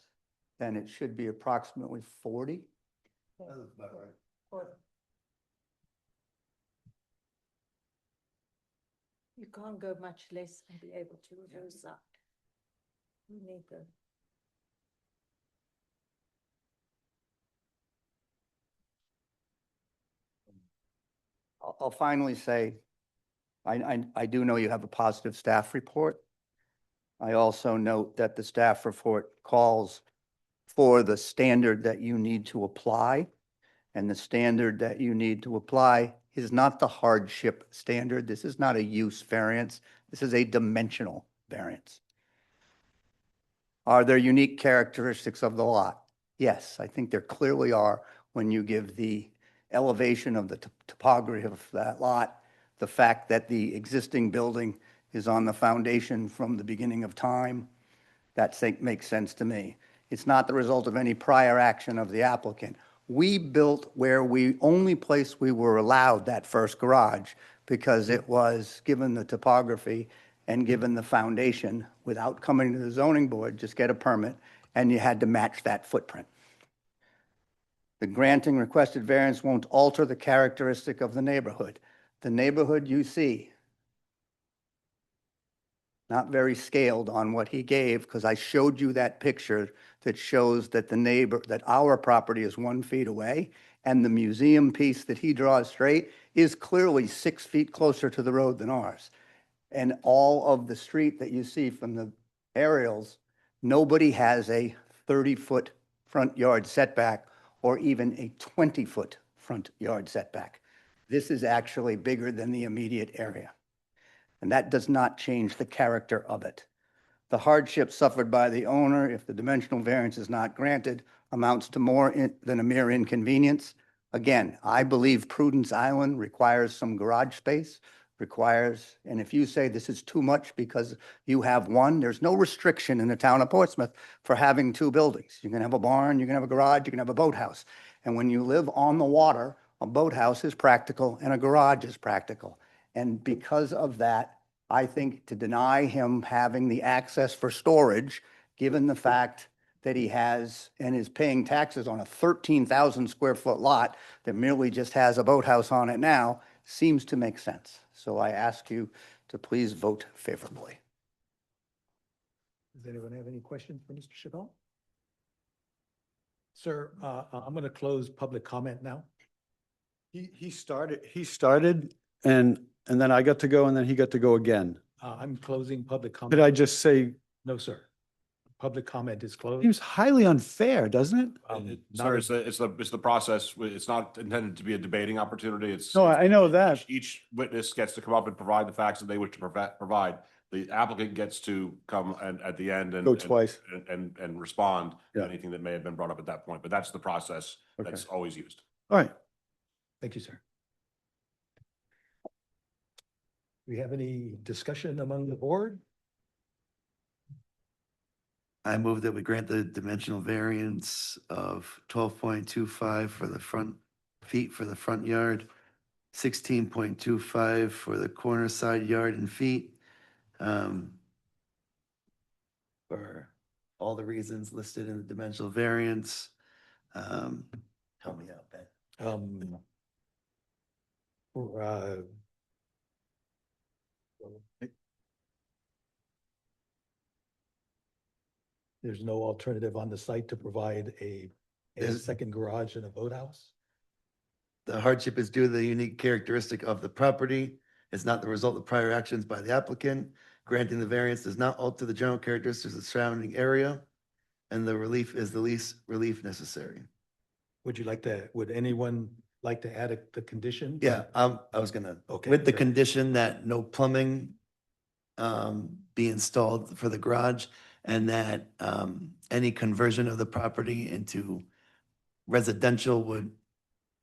then it should be approximately 40. That's about right. Or You can't go much less and be able to reverse that. You need the. I'll finally say, I do know you have a positive staff report. I also note that the staff report calls for the standard that you need to apply. And the standard that you need to apply is not the hardship standard. This is not a use variance. This is a dimensional variance. Are there unique characteristics of the lot? Yes, I think there clearly are when you give the elevation of the topography of that lot, the fact that the existing building is on the foundation from the beginning of time. That makes sense to me. It's not the result of any prior action of the applicant. We built where only place we were allowed that first garage because it was, given the topography and given the foundation, without coming to the zoning board, just get a permit, and you had to match that footprint. The granting requested variance won't alter the characteristic of the neighborhood. The neighborhood you see, not very scaled on what he gave, because I showed you that picture that shows that that our property is 1 feet away, and the museum piece that he draws straight is clearly 6 feet closer to the road than ours. And all of the street that you see from the aerials, nobody has a 30-foot front yard setback or even a 20-foot front yard setback. This is actually bigger than the immediate area. And that does not change the character of it. The hardship suffered by the owner, if the dimensional variance is not granted, amounts to more than a mere inconvenience. Again, I believe Prudence Island requires some garage space, and if you say this is too much because you have one, there's no restriction in the town of Portsmouth for having 2 buildings. You can have a barn, you can have a garage, you can have a boathouse. And when you live on the water, a boathouse is practical and a garage is practical. And because of that, I think to deny him having the access for storage, given the fact that he has and is paying taxes on a 13,000 square foot lot that merely just has a boathouse on it now, seems to make sense. So I ask you to please vote favorably. Does anyone have any questions for Mr. Chappell? Sir, I'm going to close public comment now. He started and then I got to go and then he got to go again. I'm closing public comment. Could I just say, No, sir. Public comment is closed. seems highly unfair, doesn't it? Sir, it's the process. It's not intended to be a debating opportunity. It's. No, I know that. Each witness gets to come up and provide the facts that they wish to provide. The applicant gets to come and at the end and. Go twice. And respond to Yeah. anything that may have been brought up at that point, but that's the process Okay. that's always used. All right. Thank you, sir. Do we have any discussion among the board? I move that we grant the dimensional variance of 12.25 for the front feet for the front yard, 16.25 for the corner side yard in feet. For all the reasons listed in the dimensional variance. Help me out, Ben. There's no alternative on the site to provide a There's- second garage and a boathouse? The hardship is due to the unique characteristic of the property. It's not the result of prior actions by the applicant. Granting the variance does not alter the general characteristics of the surrounding area, and the relief is the least relief necessary. Would anyone like to add the condition? Yeah, I was gonna, Okay, with the great. condition that no plumbing be installed for the garage, and that any conversion of the property into residential would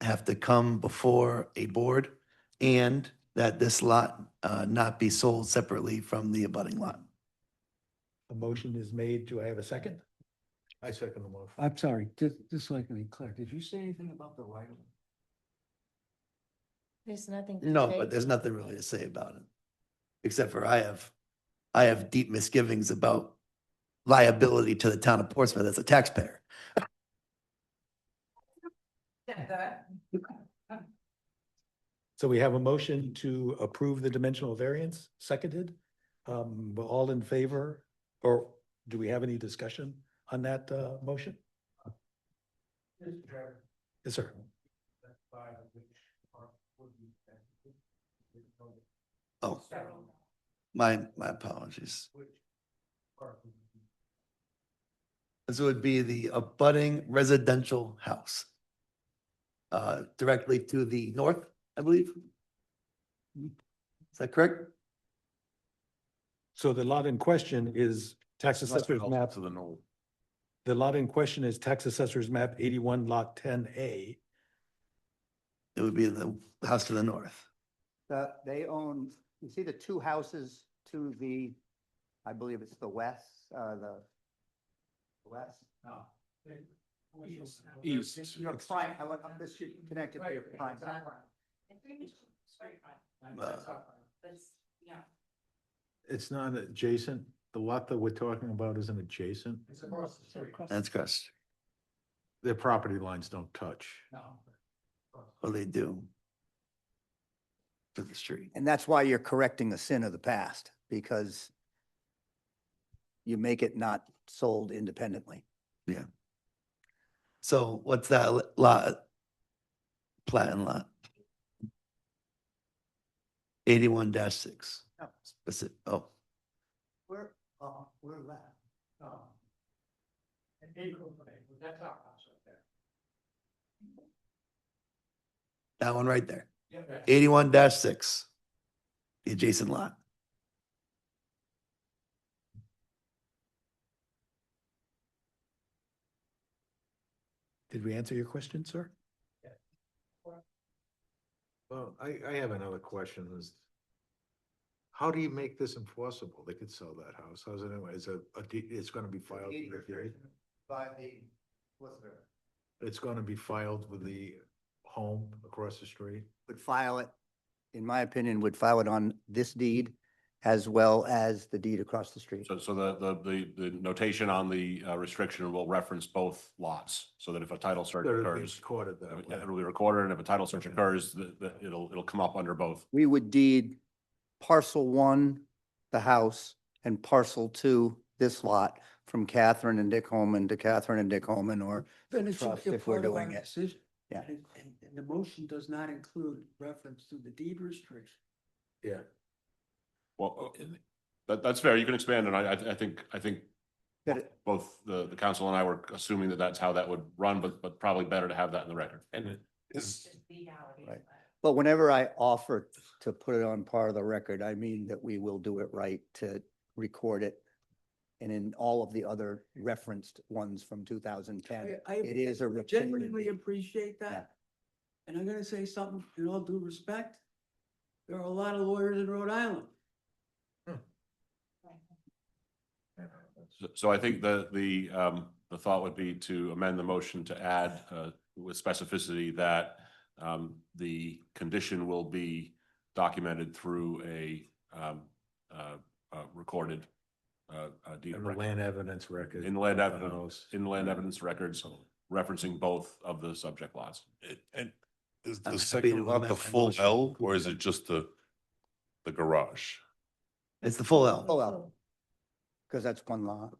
have to come before a board, and that this lot not be sold separately from the abutting lot. A motion is made. Do I have a second? I second the motion. I'm sorry, just so I can be clear, did you say anything about the right of way? There's nothing. to No, say. but there's nothing really to say about it. Except for I have deep misgivings about liability to the town of Portsmouth as a taxpayer. So we have a motion to approve the dimensional variance, seconded. All in favor, or do we have any discussion on that motion? Mr. Chairman, Yes, sir. that's by which part would be affected? Oh, my apologies. Which part would be? This would be the abutting residential house. Directly to the north, I believe. Is that correct? So the lot in question is tax assessor's map. To the north. The lot in question is tax assessor's map 81 lot 10A. It would be the house to the north. They own, you see the two houses to the, I believe it's the west, the west? East. Your prime, I want this should connect it to your prime. It's not adjacent. The lot that we're talking about isn't adjacent. It's across the street. That's correct. Their property lines don't touch. No. Well, they do. To the street. And that's why you're correcting the sin of the past, because you make it not sold independently. Yeah. So what's that lot? Plat and lot? 81-6. No. Specific, oh, We're left. An acre of land, that's our house right there. that one right there. Yeah. 81-6. The adjacent lot. Did we answer your question, sir? Well, I have another question is, how do you make this enforceable? They could sell that house. How's it anyway? It's gonna be filed. with the- By the, what's there? It's gonna be filed with the home across the street? Would file it, in my opinion, would file it on this deed as well as the deed across the street. So the notation on the restriction will reference both lots, so that if a title search They're occurs, recorded that way. it'll be recorded, and if a title search occurs, it'll come up under both. We would deed parcel 1, the house, and parcel 2, this lot, from Catherine and Dick Homan to Catherine and Dick Homan, or Then it should trust be a if we're part of our doing it. decision. Yeah. And the motion does not include reference to the deed restriction. Yeah. Well, that's fair, you can expand, and I think That it- both the council and I were assuming that that's how that would run, but probably better to have that in the record. And it is, Right. But whenever I offer to put it on part of the record, I mean that we will do it right to record it. And in all of the other referenced ones from 2010, I it is a recorded genuinely deed. appreciate that. And I'm gonna say something in all due respect. There are a lot of lawyers in Rhode Island. So I think the thought would be to amend the motion to add with specificity that the condition will be documented through a recorded deed And of the record. land evidence record. In the land of the evidence, house. in the land evidence records, referencing both of the subject lots. and is I'm the happy second to lot amend the my full motion. L, or is it just the garage? It's the full L. Oh, well, because that's one lot.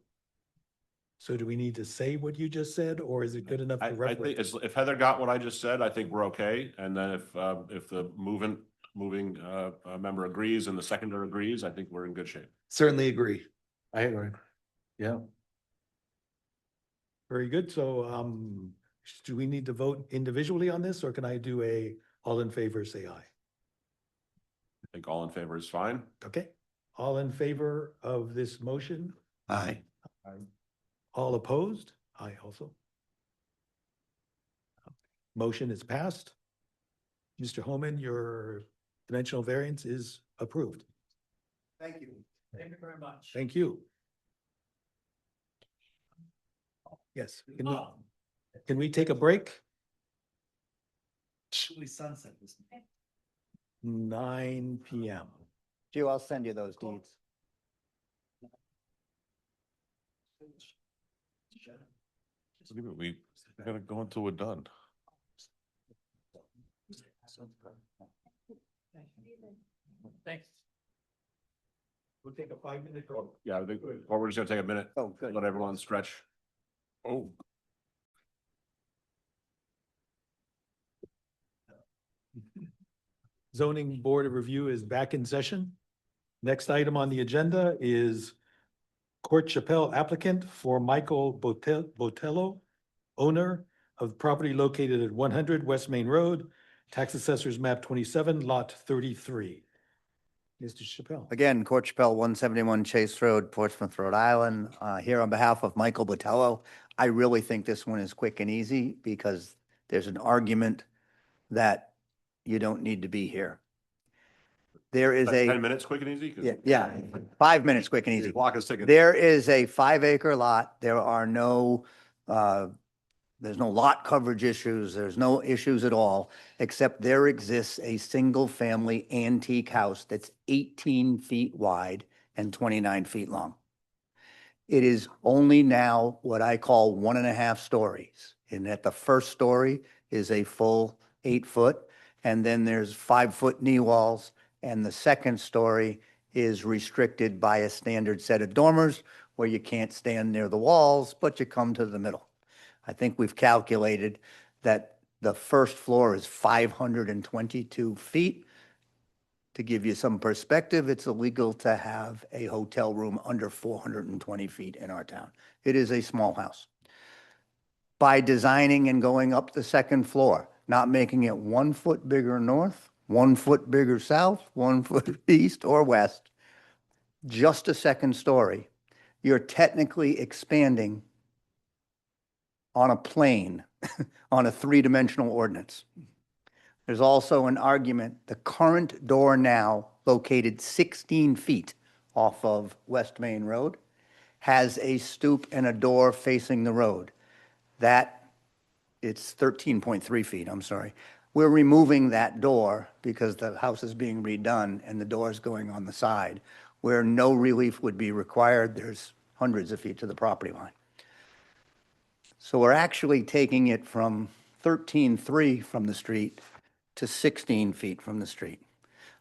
So do we need to say what you just said, or is it good enough I to think reference? if Heather got what I just said, I think we're okay. And then if the moving member agrees and the seconder agrees, I think we're in good shape. Certainly agree. I agree. Yeah. Very good. So, do we need to vote individually on this, or can I do all in favor, say aye? I think all in favor is fine. Okay, all in favor of this motion? Aye. All opposed? Aye also. Motion is passed. Mr. Homan, your dimensional variance is approved. Thank you. Thank you very much. Thank you. Yes, can we take a break? Sunset. 9 PM. Joe, I'll send you those deeds. We gotta go until we're done. take a 5-minute break. Yeah, I think, or we're just gonna take a minute, Oh, good. let everyone stretch. Oh. Zoning Board of Review is back in session. Next item on the agenda is Cort Chappell applicant for Michael Botello, owner of property located at 100 West Main Road, Tax Assessor's map 27, lot 33. Mr. Chappell. Again, Cort Chappell, 171 Chase Road, Portsmouth, Rhode Island. Here on behalf of Michael Botello. I really think this one is quick and easy because there's an argument that you don't need to be here. There is Like a. 10 minutes, quick and easy? 'Cause Yeah, 5 minutes, quick and the easy. Clock is ticking. There is a 5-acre lot. There are no, there's no lot coverage issues. There's no issues at all, except there exists a single-family antique house that's 18 feet wide and 29 feet long. It is only now what I call 1.5 stories, in that the first story is a full 8 foot, and then there's 5-foot knee walls, and the second story is restricted by a standard set of dormers where you can't stand near the walls, but you come to the middle. I think we've calculated that the first floor is 522 feet. To give you some perspective, it's illegal to have a hotel room under 420 feet in our town. It is a small house. By designing and going up the second floor, not making it 1 foot bigger north, 1 foot bigger south, 1 foot east or west, just a second story, you're technically expanding on a plane, on a 3-dimensional ordinance. There's also an argument, the current door now, located 16 feet off of West Main Road, has a stoop and a door facing the road. That, it's 13.3 feet, I'm sorry. We're removing that door because the house is being redone and the door is going on the side, where no relief would be required. There's hundreds of feet to the property line. So we're actually taking it from 13.3 from the street to 16 feet from the street.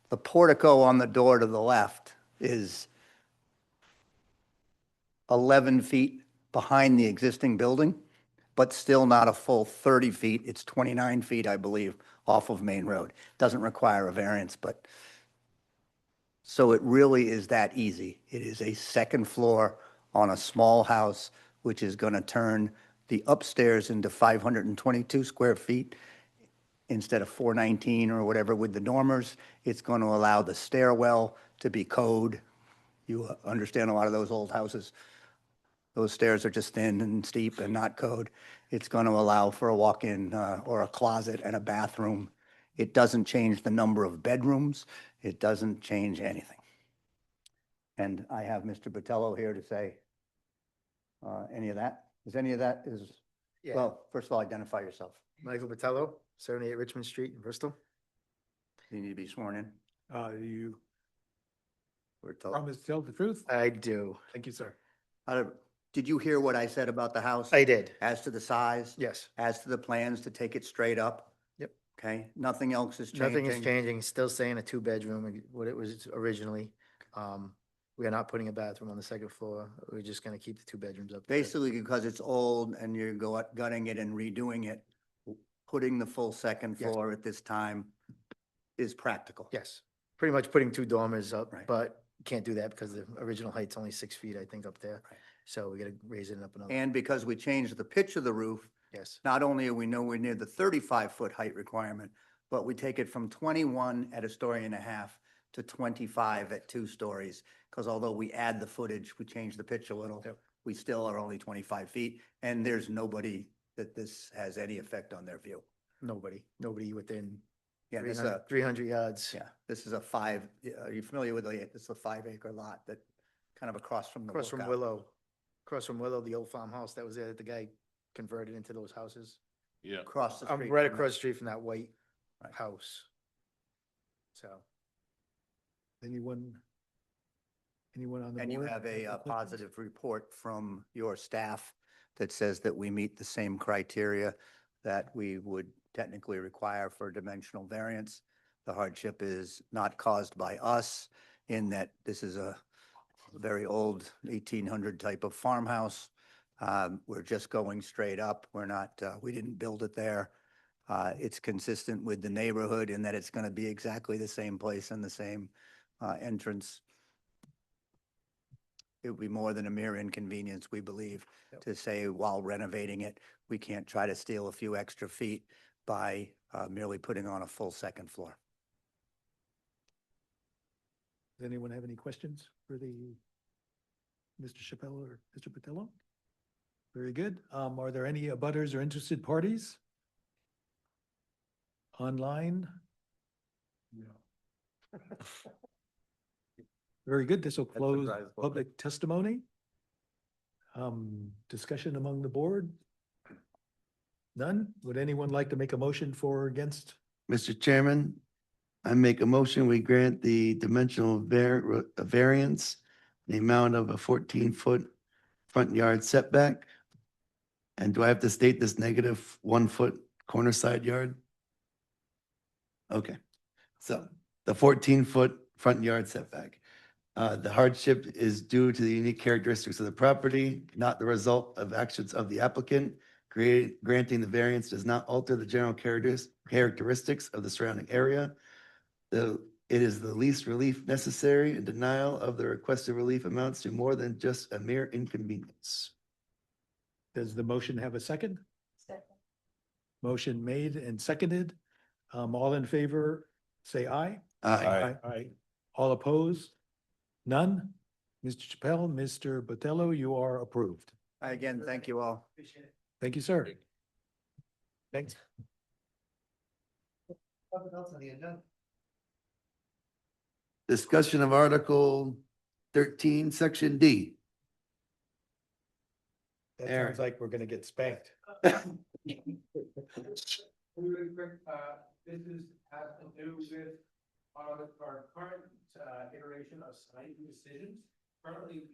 The portico on the door to the left is 11 feet behind the existing building, but still not a full 30 feet. It's 29 feet, I believe, off of Main Road. Doesn't require a variance, but so it really is that easy. It is a second floor on a small house, which is going to turn the upstairs into 522 square feet instead of 419 or whatever with the dormers. It's going to allow the stairwell to be code. You understand a lot of those old houses. Those stairs are just thin and steep and not code. It's going to allow for a walk-in or a closet and a bathroom. It doesn't change the number of bedrooms. It doesn't change anything. And I have Mr. Botello here to say any of that. Is any of that is, Yeah, well, first of all, identify yourself. Michael Botello, 78 Richmond Street in Bristol. You need to be sworn in. You We're told. promise to tell the truth? I do. Thank you, sir. Did you hear what I said about the house? I did. As to the size? Yes. As to the plans to take it straight up? Yep. Okay, nothing else is changing? Nothing is changing. Still saying a 2-bedroom, what it was originally. We are not putting a bathroom on the second floor. We're just gonna keep the 2 bedrooms up there. Basically, because it's old and you're gutting it and redoing it, putting the full second Yes. floor at this time is practical. Yes, pretty much putting 2 dormers up, Right. but can't do that because the original height's only 6 feet, I think, up there. Right. So we gotta raise it up another. And because we changed the pitch of the roof, Yes, not only are we nowhere near the 35-foot height requirement, but we take it from 21 at 1.5 stories to 25 at 2 stories. Because although we add the footage, we change the pitch a little, Yep. we still are only 25 feet. And there's nobody that this has any effect on their view. nobody within Yeah, this is 300 yards. yeah, this is a are you familiar with this is a 5-acre lot that kind of across from the Across from lookout. Willow, the old farmhouse that was there that the guy converted into those houses. Yeah. Across the I'm street. right from across the street from that white Right. house. So, Anyone on the board? And you have a positive report from your staff that says that we meet the same criteria that we would technically require for dimensional variance. The hardship is not caused by us in that this is a very old 1800 type of farmhouse. We're just going straight up. We're not, we didn't build it there. It's consistent with the neighborhood in that it's going to be exactly the same place and the same entrance. It would be more than a mere inconvenience, we believe, to say while renovating it, we can't try to steal a few extra feet by merely putting on a full second floor. Does anyone have any questions for Mr. Chappell or Mr. Patillo? Very good. Are there any abutters or interested parties? Online? No. Very good. This will close public testimony. Discussion among the board? None? Would anyone like to make a motion for or against? Mr. Chairman, I make a motion, we grant the dimensional variance, the amount of a 14-foot front yard setback. And do I have to state this negative 1 foot corner side yard? Okay, so the 14-foot front yard setback. The hardship is due to the unique characteristics of the property, not the result of actions of the applicant. Granting the variance does not alter the general characteristics of the surrounding area. It is the least relief necessary, and denial of the requested relief amounts to more than just a mere inconvenience. Does the motion have a second? Second. Motion made and seconded. All in favor, say aye. Aye. Aye. All opposed? None? Mr. Chappell, Mr. Botello, you are approved. Again, thank you all. Thank you, sir. Thanks. Discussion of Article 13, Section D. That Aaron. sounds like we're gonna get spanked. Really quick, this has to do with our current iteration of signing decisions. Currently,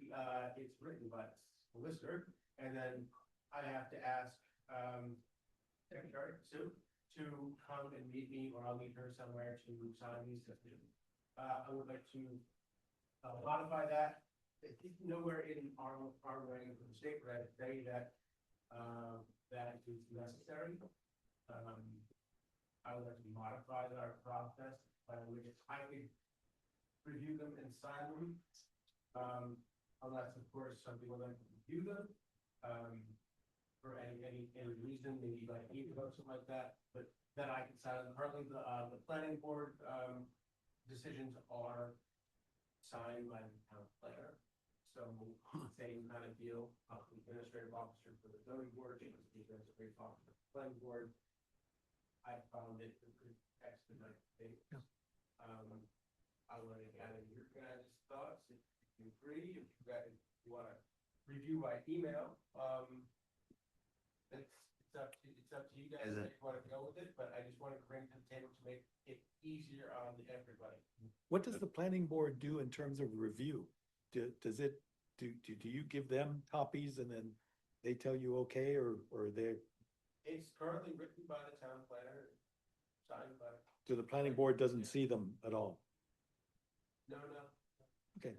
it's written by the solicitor, and then I have to ask Secretary Sue to come and meet me, or I'll meet her somewhere to sign these decisions. I would like to modify that. It's nowhere in our writing from the state, but I say that that is necessary. I would like to modify our process by which I could review them and sign them. Unless, of course, some people like to review them for any reason, maybe like email or something like that, but then I can sign them. Currently, the planning board decisions are signed by the town planner. So same kind of deal, administrative officer for the zoning board, the administrative officer for the planning board. I found it a good expedite things. I want to gather your guys' thoughts, if you agree, if you guys want to review by email. It's up to you guys if you want to go with it, but I just want to bring to the table to make it easier on everybody. What does the planning board do in terms of review? Do you give them copies and then they tell you okay, or they? It's currently written by the town planner, signed by. So the planning board doesn't see them at all? No. Okay.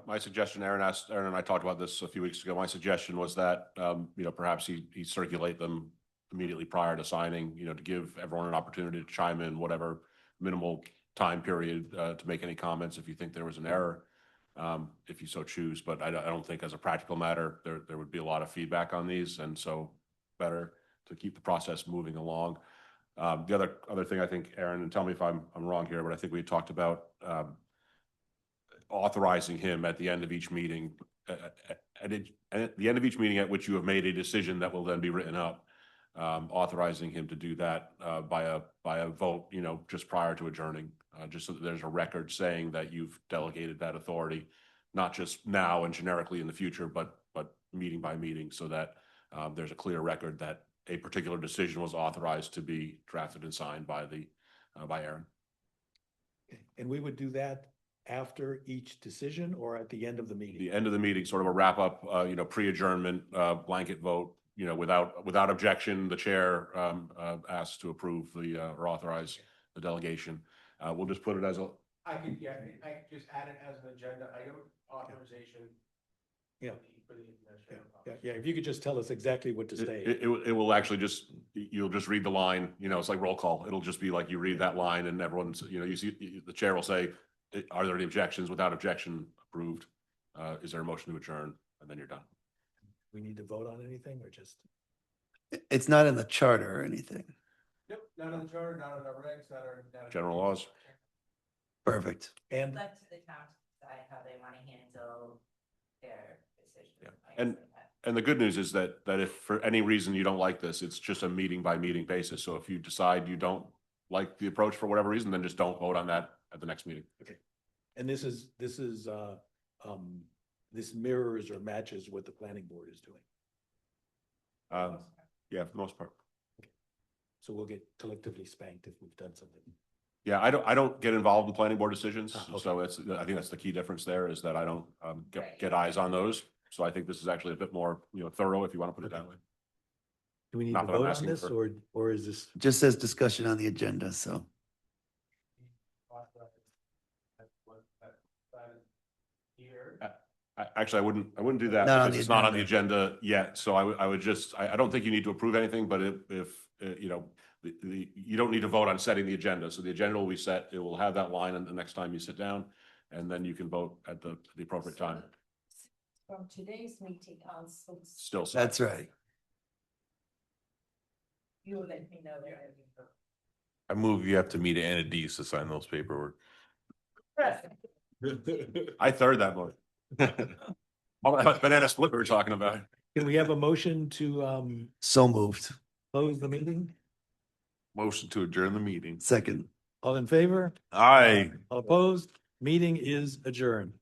My suggestion, Aaron and I talked about this a few weeks ago. My suggestion was that, perhaps he circulate them immediately prior to signing, to give everyone an opportunity to chime in whatever minimal time period to make any comments if you think there was an error, if you so choose. But I don't think as a practical matter, there would be a lot of feedback on these. And so better to keep the process moving along. The other thing I think, Aaron, and tell me if I'm wrong here, but I think we talked about authorizing him at the end of each meeting, at the end of each meeting at which you have made a decision that will then be written up, authorizing him to do that by a vote, just prior to adjourning, just so that there's a record saying that you've delegated that authority, not just now and generically in the future, but meeting by meeting, so that there's a clear record that a particular decision was authorized to be drafted and signed by Aaron. Okay. And we would do that after each decision or at the end of the meeting? The end of the meeting, sort of a wrap up, pre-adjournment, blanket vote, without objection, the chair asks to approve or authorize the delegation. We'll just put it as I could, yeah, I could just add it as an agenda, item authorization. Yeah. For the Yeah, yeah, if you could just tell us exactly what to say. It will actually just, you'll just read the line, it's like roll call. It'll just be like you read that line and everyone's, you see, the chair will say, are there any objections? Without objection, approved. Is there a motion to adjourn? And then you're done. We need to vote on anything or just? It's not in the charter or anything. Yep, not on the charter, not on our regs, not our. General laws. Perfect. And Left to the town to decide how they want to handle their decision. Yeah. And the good news is that if for any reason you don't like this, it's just a meeting by meeting basis. So if you decide you don't like the approach for whatever reason, then just don't vote on that at the next meeting. Okay. And this mirrors or matches what the planning board is doing. Yeah, for the most part. So we'll get collectively spanked if we've done something. Yeah, I don't get involved in planning board decisions. Okay. So I think that's the key difference there is that I don't get eyes on those. So I think this is actually a bit more, thorough if you want to put it that way. Do we need Not to that I'm vote on asking this for- or is this? Just says discussion on the agenda, so. Here. Actually, I wouldn't do that Not on because the it's not on the agenda yet. So I would just, I don't think you need to approve anything, but if you don't need to vote on setting the agenda. So the agenda will be set, it will have that line and the next time you sit down, and then you can vote at the appropriate time. From today's meeting on, Still set. That's right. you will let me know there. I move you have to meet Anna Dees to sign those paperwork. I third that vote. All that banana split we were talking about. Can we have a motion to So moved. close the meeting? Motion to adjourn the meeting. Second. All in favor? Aye. All opposed? Meeting is adjourned.